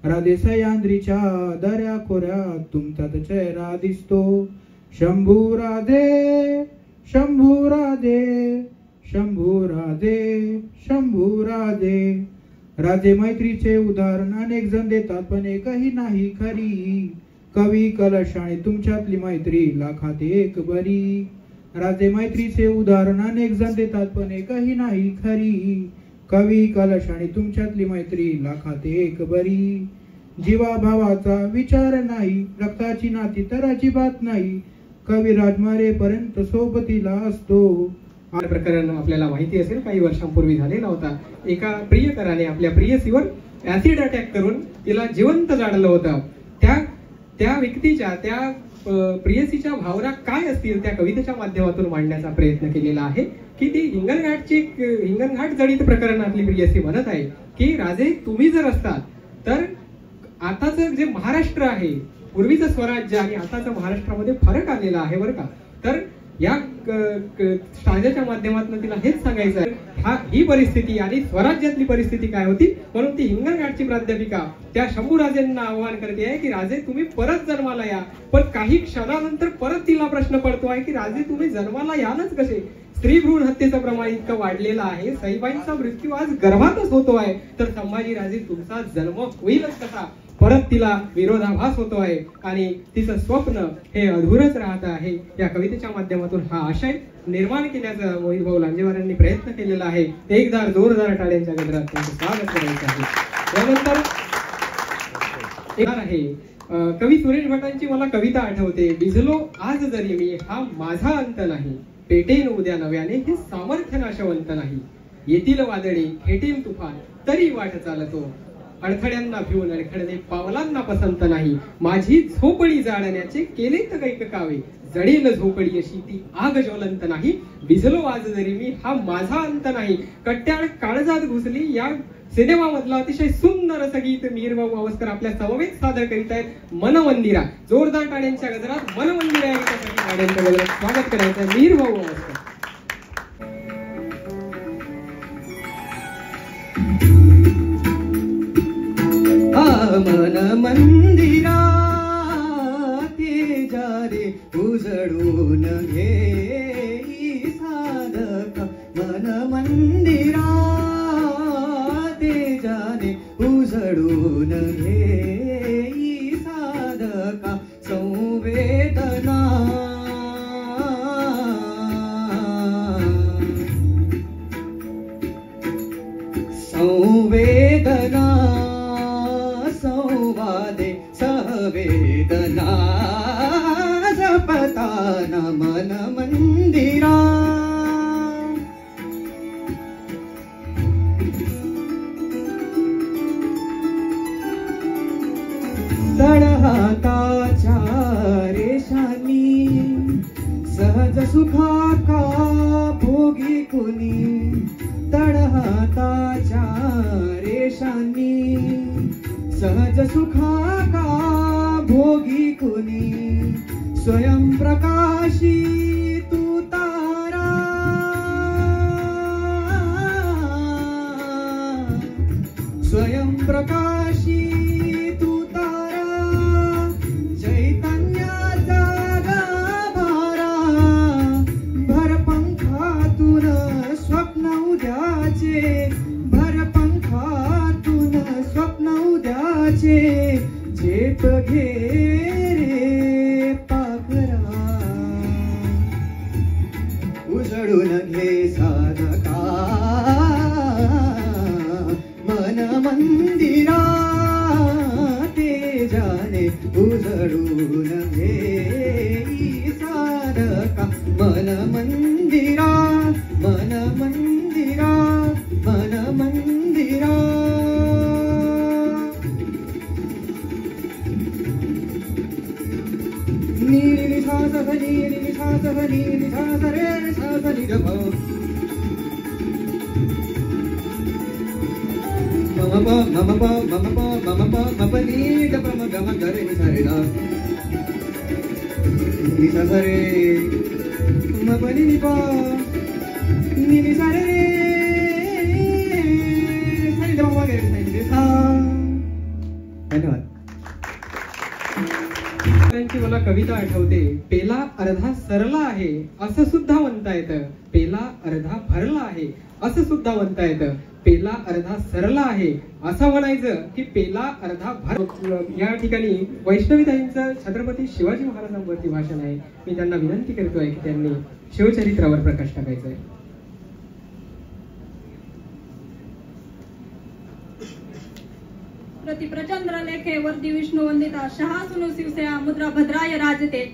राधे सह्याद्रीच्या दऱ्या खोऱ्यात तुमचाच चेहरा दिसतो. शंभू राधे शंभू राधे शंभू राधे शंभू राधे. राधे मैत्रीचे उदाहरण अनेक जण देतात पण एकही नाही खरी. कवी कलश आणि तुमच्यातली मैत्री लाखात एक बरी. राधे मैत्रीचे उदाहरण अनेक जण देतात पण एकही नाही खरी. कवी कलश आणि तुमच्यातली मैत्री लाखात एक बरी. जीवा भावाचा विचार नाही, रक्ताची नाती तर अजिबात नाही. कवी राजमारेपर्यंत सोबतीला असतो. हा प्रकरण आपल्याला माहिती असेल, काही वर्षांपूर्वी झालेला होता. एका प्रियकराने आपल्या प्रियसीवर ऍसिड अटॅक करून तिला जिवंत जाळलं होतं. त्या व्यक्तीच्या, त्या प्रियसीच्या भावना काय असतील त्या कवितेच्या माध्यमातून मांडण्याचा प्रयत्न केलेला आहे. की ती हिंगणघाट जडित प्रकरणातली प्रियसी म्हणत आहे की राजे तुम्ही जर असतात तर आताचं जे महाराष्ट्र आहे, पूर्वीचं स्वराज्य आणि आताचं महाराष्ट्रामध्ये फरक आलेला आहे बरं का. तर या साजाच्या माध्यमातून तिला हेच सांगायचं आहे, ही परिस्थिती आणि स्वराज्यातली परिस्थिती काय होती. म्हणून ती हिंगणघाटची प्राध्यापिका त्या शंभूराजेंना आव्हान करते आहे की राजे तुम्ही परत जन्माला या. पण काही क्षणानंतर परत तिला प्रश्न पडतो आहे की राजे तुम्ही जन्माला यालच कसे. स्त्री भ्रूण हत्येचं प्रमाण इतकं वाढलेलं आहे, सईबाईंचा मृत्यू आज गर्भातच होतो आहे, तर संभाजीराजे तुमचा जन्म होईलच कसा. परत तिला विरोधाभास होतो आहे आणि तिचं स्वप्न हे अधूरच राहत आहे. या कवितेच्या माध्यमातून हा आशय निर्माण केल्याचा मोहित भाऊ लांजेवारांनी प्रयत्न केलेला आहे. एकदा जोरदार टाळ्यांच्या गजरात त्यांचं स्वागत करायचं आहे. त्यानंतर आहे कवी सुरेश भटांची मला कविता आठवते. भिजलो आज जरी मी हा माझा अंत नाही, पेटेन उद्या नव्याने हे सामर्थ्य नाशवंत नाही. येतील वादळी खेटील तुफान तरी वाट चालतो, अडथळ्यांना भिवून अडखळणे पावलांना पसंत नाही. माझी झोपडी जाळण्याचे केले तर कैक कावे, जडेल झोपडी अशी ती आग ज्वलंत नाही. भिजलो आज जरी मी हा माझा अंत नाही. कट्ट्याळ काळजात घुसली या सिनेमा मधला अतिशय सुंदर असं गीत मीरभाऊ अवस्कर आपल्या समवेत सादर करीत आहेत. मनमंदिरा. जोरदार टाळ्यांच्या गजरात मनमंदिरा या गीतासाठी टाळ्यांच्या गजरात स्वागत करायचं मीरभाऊ अवस्कर. मन मंदिरा ते जारे उजळून घे साधक. मन मंदिरा ते जारे उजळून घे साधका. संवेदना संवेदना संवादे सहवेदना जपताना मन मंदिरा. तळहाताच्या रेषांनी सहज सुखा का भोगी कुणी. तळहाताच्या रेषांनी सहज सुखा का भोगी कुणी. स्वयंप्रकाशी तू तारा, स्वयंप्रकाशी तू तारा. चैतन्याचा गाभारा भरपंखातून स्वप्न उद्याचे, भरपंखातून स्वप्न उद्याचे. चेत घे रे पाखरा, उजळून घे साधका. मन मंदिरा ते जाने उजळून घे साधका. मन मंदिरा मन मंदिरा मन मंदिरा. नीली सासह नीली सासह नीली सासह रे सासह निगम. मम पा मम पा मम पा मम पा मप नी ग म ग म ग रे नि सा रे ला नि सा सा रे म प नि नि पा नि नि सा रे रे सा रे ग म ग रे सा रे सा. धन्यवाद. त्यांची मला कविता आठवते. पेला अर्धा सरला आहे असं सुद्धा म्हणता येतं. पेला अर्धा भरला आहे असं सुद्धा म्हणता येतं. पेला अर्धा सरला आहे असं म्हणायचं की पेला अर्धा भर. या ठिकाणी वैष्णवीताईंचं छत्रपती शिवाजी महाराजांवरती भाषण आहे. मी त्यांना विनंती करतोय की त्यांनी शिवचरित्रावर प्रकाश टाकायचा आहे. प्रति प्रचंद्र लेखे वर्दी विष्णू वंदिता शहासुनु शिवसेना मुद्रा भद्राय राजते.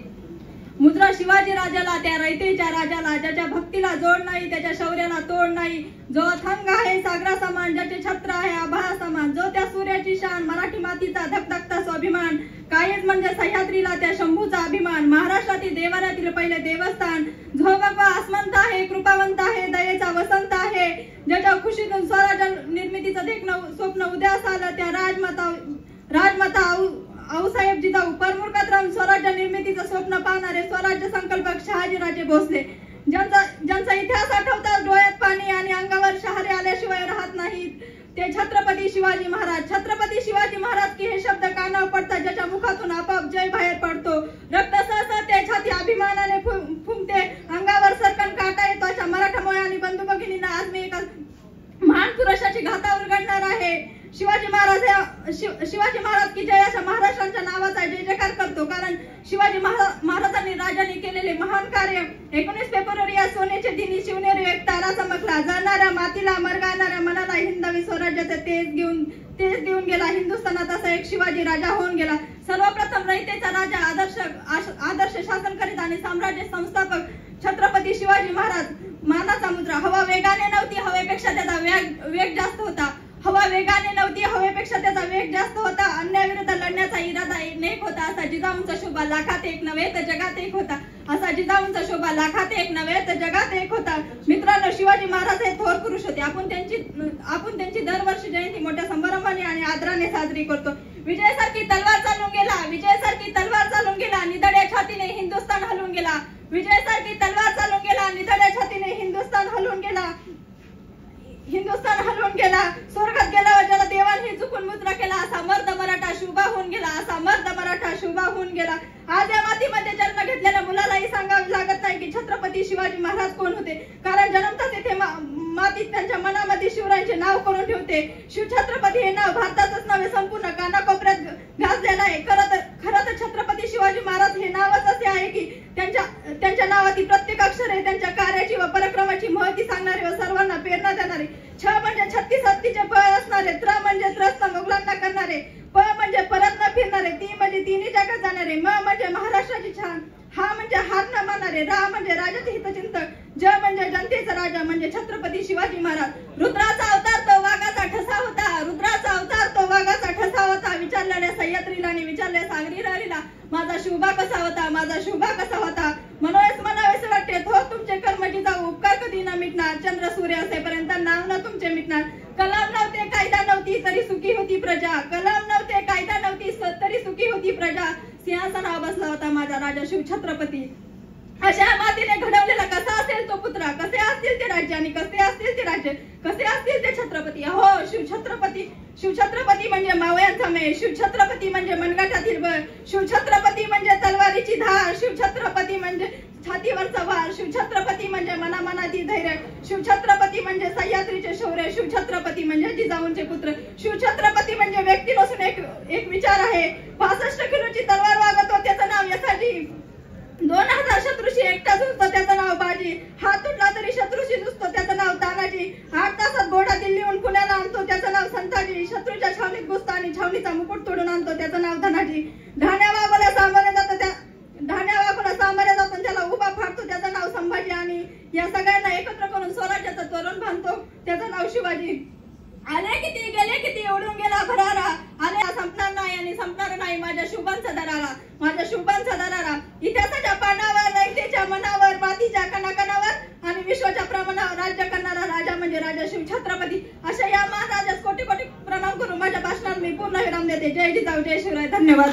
मुद्रा शिवाजी राजाला त्या रयतेच्या राजाला ज्याच्या भक्तीला जोड नाही त्याच्या शौर्याला तोड नाही. जो अथंग आहे सागरा समान ज्याचे छत्र आहे आभाळा समान. जो त्या सूर्याची शान मराठी मातीचा धगधगता स्वाभिमान. कायच म्हणजे सह्याद्रीला त्या शंभूचा अभिमान. महाराष्ट्रातील देवाऱ्यातील पहिले देवस्थान. जो बाबा आसमंत आहे कृपावंत आहे दयेचा वसंत आहे. ज्याच्या खुशीतून स्वराज्य निर्मितीचं देखणं स्वप्न उद्यास आलं त्या राजमाता आऊसाहेब जिजाऊ परमुर्खात राहून स्वराज्य निर्मितीचं स्वप्न पाहणारे स्वराज्य संकल्पक शहाजीराजे भोसले. ज्यांचा इतिहास आठवतात डोळ्यात पाणी आणि अंगावर शहारे आल्याशिवाय राहत नाहीत ते छत्रपती शिवाजी महाराज. छत्रपती शिवाजी महाराज की हे शब्द कानावर पडतात ज्याच्या मुखातून आपोआप जय बाहेर पडतो. रक्त सहसते छाती अभिमानाने फुंकते अंगावर सरकन काटा येतो. अशा मराठा मुळे आणि बंधू भगिनींना आज मी एका महान पुरुषाची गाथा उलगडणार आहे. शिवाजी महाराज की जय अशा महाराष्ट्राच्या नावाचा जय जयकार करतो. कारण शिवाजी महाराजांनी राजांनी केलेले महान कार्य. 19 फेब्रुवारी या सोन्याचे दिनी शिवनेरी एक तारा चमकला. जळणाऱ्या मातीला मरगाणाऱ्या मनाला हिंदवी स्वराज्याचे तेज देऊन गेला. हिंदुस्थानात असा एक शिवाजी राजा होऊन गेला. सर्वप्रथम रयतेचा राजा आदर्श शासन करीत आणि साम्राज्य संस्थापक छत्रपती शिवाजी महाराज. मानाचा मुद्रा. हवा वेगाने नव्हती हवेपेक्षा त्याचा वेग जास्त होता. हवा वेगाने नव्हती हवेपेक्षा त्याचा वेग जास्त होता. अन्यायाविरुद्ध लढण्याचा इरादा नेक होता. असा जिजाऊंचा शोभा लाखात एक नव्हे तर जगात एक होता. असा जिजाऊंचा शोभा लाखात एक नव्हे तर जगात एक होता. मित्रांनो शिवाजी महाराज हे थोर पुरुष होते. आपण त्यांची दरवर्षी जयंती मोठ्या समारंभाने आणि आदराने साजरी करतो. विजयासारखी तलवार चालून गेला. विजयासारखी तलवार चालून गेला. निधड्या छातीने हिंदुस्थान हलून गेला. विजयासारखी तलवार चालून गेला. निधड्या छातीने हिंदुस्थान हलून गेला. स्वर्गात गेल्यावर ज्याला देवाने झुकून मुद्रा केला असा मर्द मराठा शुभा होऊन गेला. असा मर्द मराठा शुभा होऊन गेला. आज या मातीमध्ये जन्म घेतलेल्या मुलालाही सांगावे लागत नाही की छत्रपती शिवाजी महाराज कोण होते. कारण जन्मताच येथे मातीत त्यांच्या मनामध्ये शिवरायांचे नाव करून ठेवते. शिवछत्रपती हे नाव भारतातच नव्हे संपूर्ण कानाकोपऱ्यात गाजलेलं आहे. खरं तर छत्रपती शिवाजी महाराज हे नावच असे आहे की त्यांच्या नावातील प्रत्येक अक्षर त्यांच्या कार्याची व पराक्रमाची महती सांगणारे व सर्वांना प्रेरणा देणारे. छ म्हणजे 36 हत्तीचे बळ असणारे. त्र म्हणजे त्रस्त मुघलांना करणारे. प म्हणजे परत न फिरणारे. ती म्हणजे तिन्ही जगात जाणारे. म म्हणजे महाराष्ट्राची छान. हा म्हणजे हार न मानणारे. रा म्हणजे राजाचे हितचिंतक. ज म्हणजे जनतेचा राजा म्हणजे छत्रपती शिवाजी महाराज. रुद्राचा अवतार तो वाघाचा ठसा होता. रुद्राचा अवतार तो वाघाचा ठसा होता. विचारलेल्या सह्याद्रीला आणि विचारल्या सागरी लहरीला माझा शुभा कसा होता. माझा शुभा कसा होता. म्हणावेसे वाटते थो तुमचे कर्म जिजाऊ उपकार कधी न मिटणार. चंद्र सूर्य असेपर्यंत नाव न तुमचे मिटणार. कलम नव्हते कायदा नव्हती तरी सुखी होती प्रजा. कलम नव्हते कायदा नव्हती तरी सुखी होती प्रजा. सिंहासनावर बसला होता माझा राजा शिव छत्रपती. अशा मातीने घडवलेला कसा असेल तो पुत्रा. कसे असतील ते राज्य आणि कसे असतील ते राज्य. कसे असतील ते छत्रपती. हो शिवछत्रपती म्हणजे मावळ्यांचा मेळ. शिवछत्रपती म्हणजे मनगटातील बळ. शिवछत्रपती म्हणजे तलवारीची धार. शिवछत्रपती म्हणजे छातीवरचा वार. शिवछत्रपती म्हणजे मनामनातील धैर्य. शिवछत्रपती म्हणजे सह्याद्रीचे शौर्य. शिवछत्रपती म्हणजे जिजाऊंचे पुत्र. शिवछत्रपती म्हणजे व्यक्ती नसून एक विचार आहे. 65 किलोची तलवार वागवतो त्याचं नाव यसाजी. 2000 शत्रूशी एकटा झुंजतो त्याचं नाव बाजी. हात तुटला तरी शत्रूशी झुंजतो त्याचं नाव तानाजी. 8 तासात घोडा दिल्लीहून पुण्याला आणतो त्याचं नाव संताजी. शत्रूच्या छावणीत घुसतो आणि छावणीचा मुकुट तोडून आणतो त्याचं नाव धनाजी. ढाण्या वाघोला सामोरे जातो त्याला उभा फाडतो त्याचं नाव संभाजी. आणि या सगळ्यांना एकत्र करून स्वराज्याचं तोरण बांधतो त्याचं नाव शिवाजी. आले किती गेले किती उडून गेला भरारा. आले संपणार नाही आणि संपणार नाही माझ्या शुभांचा दरारा. माझ्या शुभांचा दरारा. इतिहासाच्या पानावर रयतेच्या मनावर मातीच्या कणाकणावर आणि विश्वाच्या प्रमाणावर राज्य करणारा राजा म्हणजे राजा शिव छत्रपती. अशा या महाराजास कोटी कोटी प्रणाम करून आपला विराम देते. जय जिजाऊ जय शिवराय. धन्यवाद.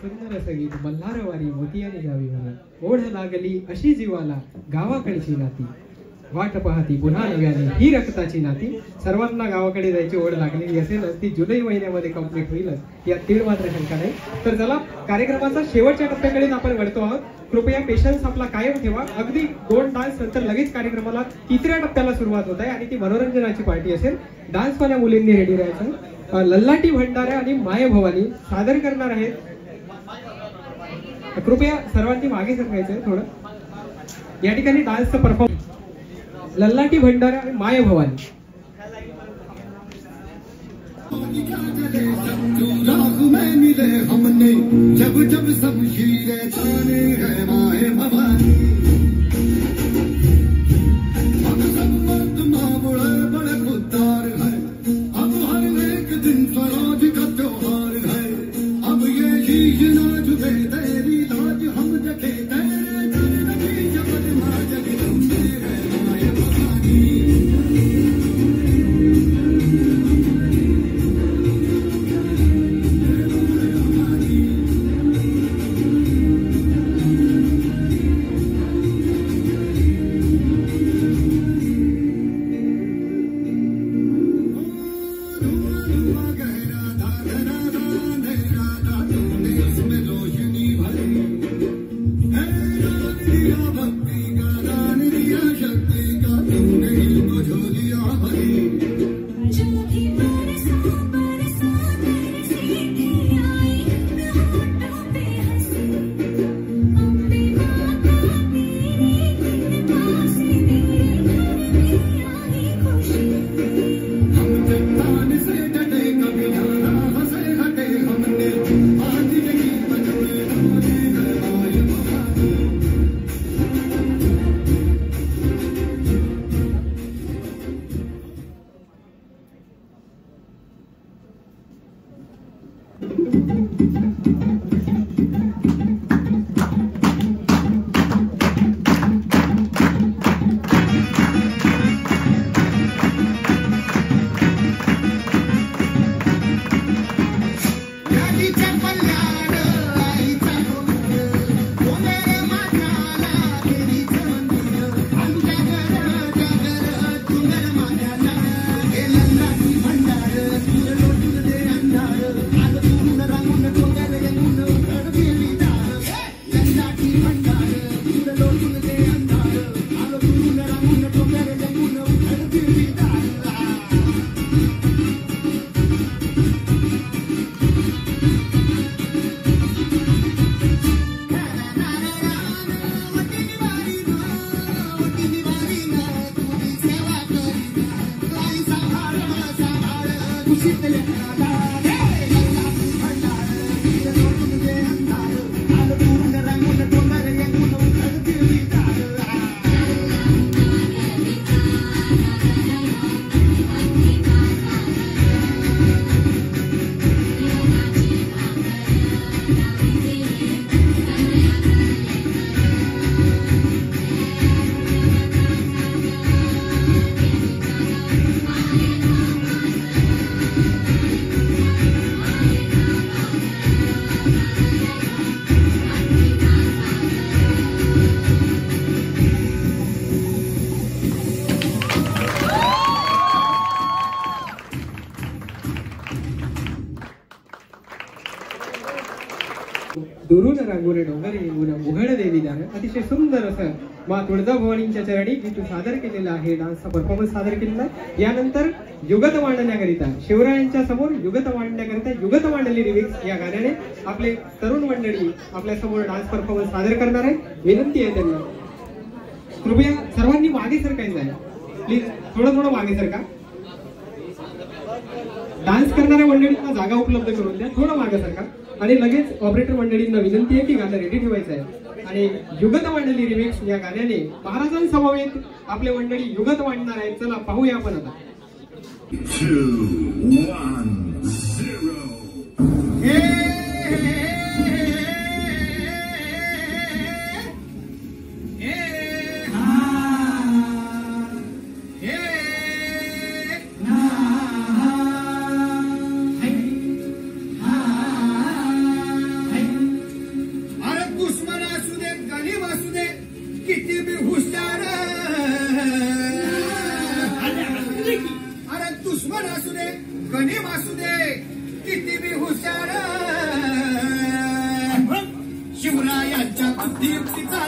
सुंदर असं गीत मल्हारवारी मोतियाने गावी म्हणा. ओढ लागली अशी जीवाला गावाकडची नाती वाट पाहती पुन्हा नव्याने ही रक्ताची नाती. सर्वांना गावाकडे जायची ओढ लागलेली असेल ती जुलै महिन्यामध्ये कंप्लीट होईलच यात तीळ मात्र शंका नाही. तर चला कार्यक्रमाचा शेवटच्या टप्प्याकडे आपण वळतो आहोत. कृपया पेशन्स आपला कायम ठेवा. अगदी 2 डान्स नंतर लगेच कार्यक्रमाला 3ऱ्या टप्प्याला सुरुवात होत आहे आणि ती मनोरंजनाची पार्टी असेल. डान्सवाल्या मुलींनी रेडी राहायचं. लल्लाटी भंडाऱ्या आणि मायभवानी सादर करणार आहेत. कृपया सर्वांनी मागे सरकायचंय थोडं. या ठिकाणी डान्सचा परफॉर्मन्स लल्लाटी भंडारा आणि मायभवानी. हमने जब जब शमशीरें ताने हैं माए भवानी. हम सब मर्द मामुड़े बड़े खुददार हैं. अब हर एक दिन स्वराज का त्योहार है. अब ये शीश ना झुके तेरी लाज हम रखे तेरे जिंदगी जब ना जगदम्बे है माए भवानी. दुरून रांगोळे डोंगर येऊन उघड देवी दार अतिशय सुंदर असं मा तुळजाभवानींच्या चरणी गीत सादर केलेलं आहे. डान्सचा परफॉर्मन्स सादर केलेला आहे. यानंतर युगत मांडण्याकरिता शिवरायांच्या समोर युगत मांडण्याकरिता युगत मांडली रिमिक्स या गाण्याने आपले तरुण मंडळी आपल्या समोर डान्स परफॉर्मन्स सादर करणार आहे. विनंती आहे त्यांना कृपया सर्वांनी मागे सरकायचं आहे. प्लीज थोडं मागे सरका. डान्स करणाऱ्या मंडळींना जागा उपलब्ध करून द्या. थोडं मागे सरका. आणि लगेच ऑपरेटर मंडळींना विनंती आहे की गाणं रेडी ठेवायचं आहे. आणि युगत मांडली रिमिक्स या गाण्याने महाराजांसमवेत आपले मंडळी युगत मांडणार आहेत. चला पाहूया आपण आता. 2, 1, 0. शिवरायांच्या बुद्धियुक्तीचा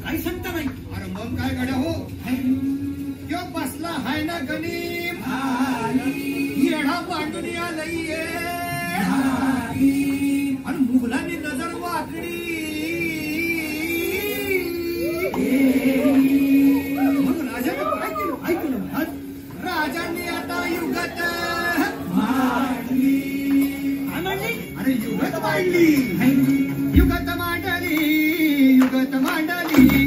काय सांगता नाही. अरे मग काय गड्या हो बसला हाय ना गणिम येढा मांडून आलंय आणि मुघलांनी नजर वाकडी मग राजाने काय केलं ऐकलं. राजांनी आता युगत मांडली. अरे युगत मांडली युगत मांडली युगत मांडली.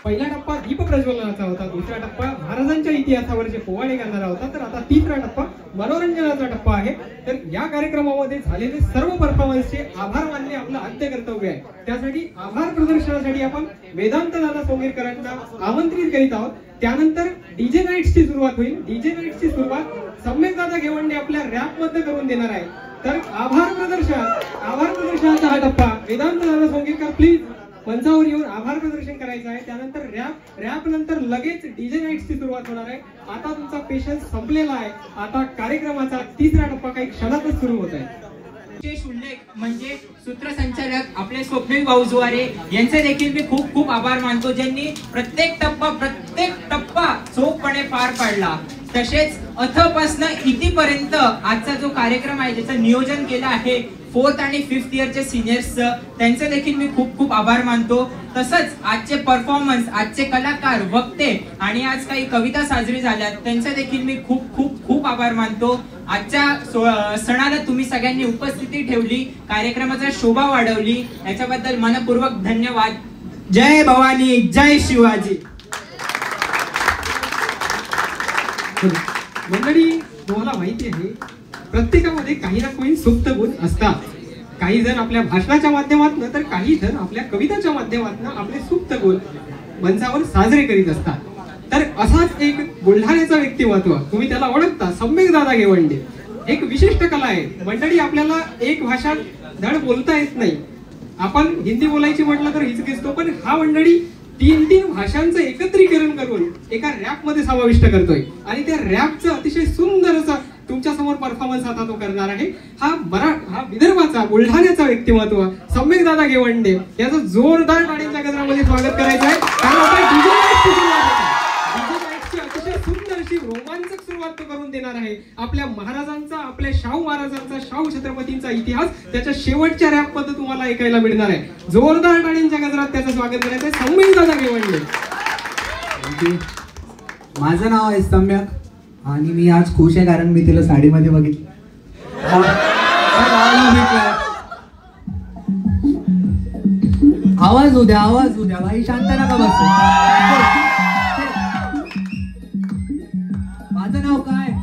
पहिला टप्पा दीप प्रज्वलनाचा होता, दुसरा टप्पा महाराजांच्या इतिहासावर जे पोवाडे गाणारा होता, तर आता तिसरा टप्पा मनोरंजनाचा टप्पा आहे. तर या कार्यक्रमामध्ये झालेले सर्व परफॉर्मन्सचे आभार मानणे आपलं आद्य कर्तव्य आहे. त्यासाठी आभार प्रदर्शनासाठी आपण वेदांत दादा सोंगेरकरांना आमंत्रित करीत आहोत. त्यानंतर डीजे नाईट्सची सुरुवात होईल. डीजे नाईट्सची सुरुवात सम्यक दादा घेवंडे आपल्या रॅप मध्ये करून देणार आहे. तर आभार प्रदर्शनाचा हा टप्पा वेदांत दादा सोंगेरकर प्लीज मंचावर येऊन आभार प्रदर्शन करायचं आहे. त्यानंतर रॅप नंतर लगेच डीजे नाईट्सची सुरुवात होणार आहे. आता तुमचा पेशन्स संपलेला आहे. आता कार्यक्रमाचा तिसरा टप्पा काही क्षणातच सुरू होत आहे. विशेष उल्लेख म्हणजे सूत्रसंचालक आपले स्वप्नील भाऊजुवारे यांचे देखील मी खूप खूप आभार मानतो, ज्यांनी प्रत्येक टप्पा चोखपणे पार पाडला. तसेच अथपासनं इथपर्यंत आजचा जो कार्यक्रम आहे ज्याचं नियोजन केलं आहे 4th आणि 5th इयरचे सिनियर्सचं, त्यांचे देखील मी खूप खूप आभार मानतो. तसंच आजचे परफॉर्मन्स, आजचे कलाकार, वक्ते आणि आज काही कविता साजरी झाल्या त्यांचे देखील मी खूप खूप खूप आभार मानतो. आजच्या सणाला तुम्ही सगळ्यांनी उपस्थिती ठेवली, कार्यक्रमाचा शोभा वाढवली, याच्याबद्दल मनपूर्वक धन्यवाद. जय भवानी, जय शिवाजी. मंडळी, तुम्हाला माहिती आहे प्रत्येकामध्ये काही ना काही सुप्त गुण असतात. काही जण आपल्या भाषणाच्या माध्यमातून तर काही जण आपल्या कविताच्या माध्यमातून आपले सुप्त गुण मंचावर साजरे करीत असतात. तर असाच एक बुलढाण्याचा व्यक्तिमत्व, तुम्ही त्याला ओळखता, सम्यक दादा घेवंडे. एक विशिष्ट कला आहे मंडळी. आपल्याला एक भाषा धड बोलता येत नाही, आपण हिंदी बोलायची म्हटलं तर हिचकिचतो, पण हा मंडळी 3 भाषांचं एकत्रीकरण करून एका रॅप मध्ये समाविष्ट करतोय आणि त्या रॅपचं अतिशय सुंदर असं तुमच्या समोर परफॉर्मन्स आता तो करणार आहे. हा विदर्भाचा, बुलढाण्याचा व्यक्तिमत्व सम्यक दादा घेवंडे याचं जोरदार टाळ्यांच्या गजरामध्ये स्वागत करायचं आहे. कारण आपण डीजे नाईट्सची अतिशय सुंदर अशी रोमांचक सुरुवात तो करून देणार आहे. आपल्या महाराजांचा, आपल्या शाहू महाराजांचा, शाहू छत्रपतींचा इतिहास त्याच्या शेवटच्या रॅप मध्ये तुम्हाला ऐकायला मिळणार आहे. जोरदार टाळ्यांच्या गजरात त्याचं स्वागत करायचं आहे सम्यक दादा घेवंडे. माझं नाव आहे सम्यक आणि मी आज खुश आहे कारण मी तिला साडीमध्ये बघितलं. आवाज उद्या बाई, शांत नका बस. माझं नाव काय?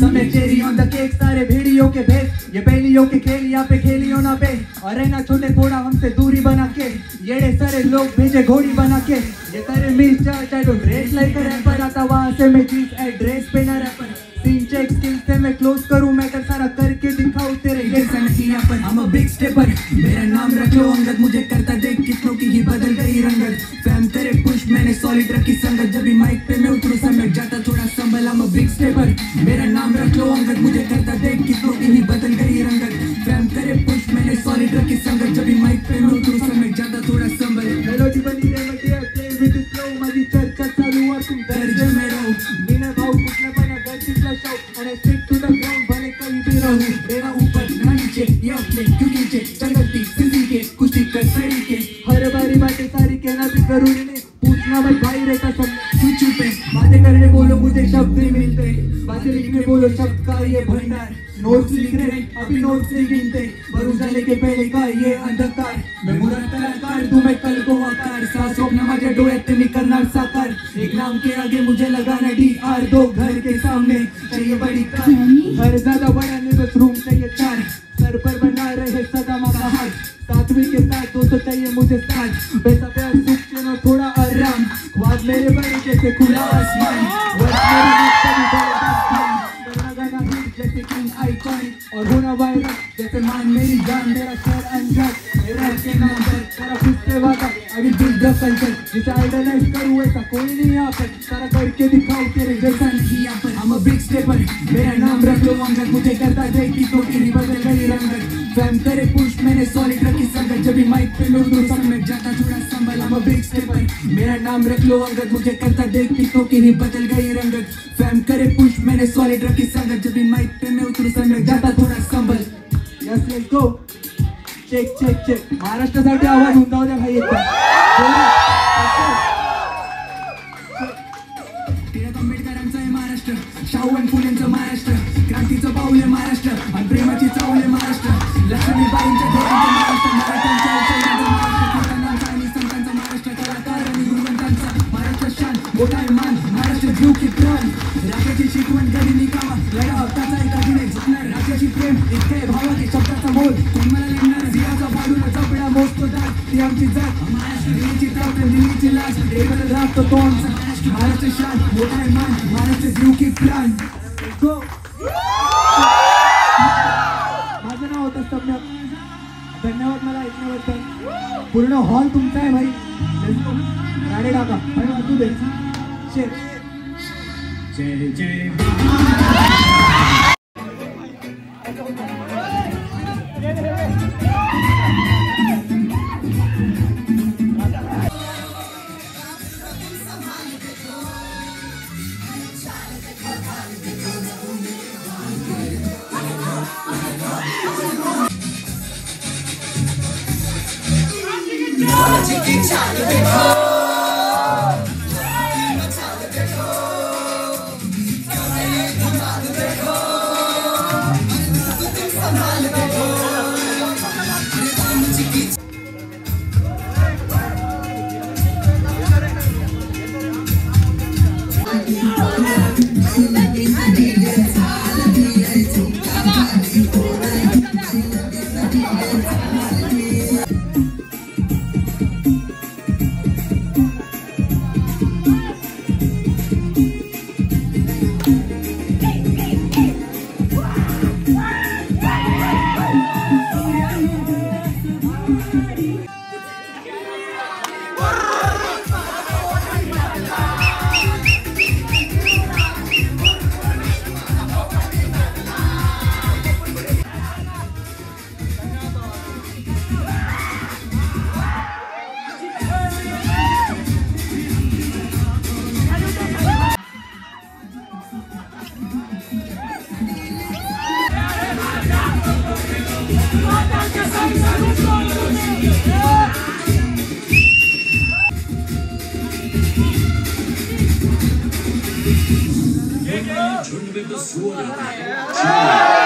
समय चेरी ऑन द केक, सारे भेड़ियों के भेस, ये पहलियों के खेल यहाँ पे खेलियो ना पे, और रहना छोटे थोड़ा हमसे दूरी बना के, ये सारे लोग भेजे घोड़ी बना के, ये करे miss church I don't dress like a rapper, आता वहाँ से मैं जीन्स एड्रेस पे ना रैपर, सीन चेक स्किल से मैं क्लोज करूँ मैटर सारा करके दिखाऊं तेरे ये संसिया पर. I'm a big stepper, मेरा नाम रखो अंगद, मुझे करता देख कितनों की ही बदल गई रंगत, फैम करे पुश मैंने सॉलिड रखी संगत, जब भी माइक पे मैं उतरू समय जाता थोड़ा संभल, I'm a big stepper, मेरा नाम रख लो अंगद, मुझे करता देख कितनों की ही बदल गई रंगत, फैम करे पुश मैंने सॉलिड रखी संगत, जब भी माइक पे मैं उतरू समय जाता थोड़ा संभल, मेलोडी बनी रे मटिया प्ले विद फ्लो, माझी चर्चा चालू और तुम दर्जे में रहो, बिना भाव कुठला बना गलतीतला शाऊ आणि स्टिक टू द ग्राउंड, भले कहीं भी रहूं, मेरा ऊपर ना नीचे ये अपने क्यों नीचे चलती सिंधी के कुश्ती कर सड़ी के, हर बारी बातें सारी कहना भी जरूरी नहीं, पूछना भाई रहता सब क्यों चुपे, बातें करने बोलो मुझे शब्द नहीं मिलते, बातें लिखने बोलो शब्द का ये भंडार, नोट्स लिख रहे अभी नोट्स नहीं गिनते, भरोसा लेके पहले का ये अंधकार, मैं बुरा कलाकार दूं मैं कल को आकार, सा स्वप्न माझ्या डोळ्यात मी करणार साकार, एक नाम के आगे मुझे लगाना DR, दो घर के सामने चाहिए बड़ी कार, घर ज्यादा बड़ा नहीं बस रूम चाहिए 4, सर पर बना रहे सदा मारा हाथ, सातवीं के साथ दोस्तों चाहिए मुझे साथ, पैसा प्यार सुख चैन थोड़ा आराम, ख्वाब मेरे बड़े जैसे खुला आसमान, जैसे किंग आइकॉनिक और होना वायरल जैसे मान मेरी जान, मेरा शहर अनजान, मेरा के नाम पर सारा खुद से वादा, अभी बिग द कल्चर जिसे आइडलाइज करूँ ऐसा कोई नहीं यहाँ पर, सारा करके दिखाओ तेरे जैसा नहीं यहाँ पर, I'm a big stepper, मेरा नाम रख लो अंगद, मुझे करता देख की तो की बदल गई रंगत, फैम करे पुश मैंने सॉलिड रखी संगत, जब भी माइक पे मैं उतरू समय जाता थोड़ा संभल, I'm a big stepper, मेरा नाम रख लो अंगद, मुझे करता देख की तो की बदल गई रंगत, फैम करे पुश मैंने सॉलिड रखी संगत, जब भी माइक पे मैं उतरू समय जाता थोड़ा संभल, yes let's go, check check check, महाराष्ट्रासाठी आवाज उंचावू द्या भाई एकदा, टिळक आंबेडकरांचं आहे महाराष्ट्र, शाहू आणि फुलेंचं महाराष्ट्र, क्रांतीचं पाऊल आहे महाराष्ट्र आणि प्रेमाची चावल आहे महाराष्ट्र, लक्ष्मीबाईंच्या धोरणांचं महाराष्ट्र, मराठ्यांच्या औषधांचं महाराष्ट्र, कीर्तनांचा आणि संतांचा महाराष्ट्र, कलाकार आणि गुरुवंतांचा महाराष्ट्र शान, मोठा आहे मान महाराष्ट्र जीव की प्राण, राज्याची शिकवण कधी निकावा, लढा हक्काचा एका दिने झुकणार, राज्याची प्रेम इतके भावा की शब्दाचा मोल, तुम्हाला लिहिणार जियाचा फाडून चपडा मोजतो दाट, ती आमची जात महाराष्ट्र, दिल्लीची तावत दिल्लीची लाज, टेबल राहतो तो आमचा महाराष्ट्र शान, मोठा आहे मान महाराष्ट्र जीव की प्राण, माझं नाव होतं सम्य, धन्यवाद मला ऐकण्याबद्दल, पूर्ण हॉल तुमचा आहे भाई, गाडी टाका आणि वाचू दे, जय जय झुंड में तो जोर आता है।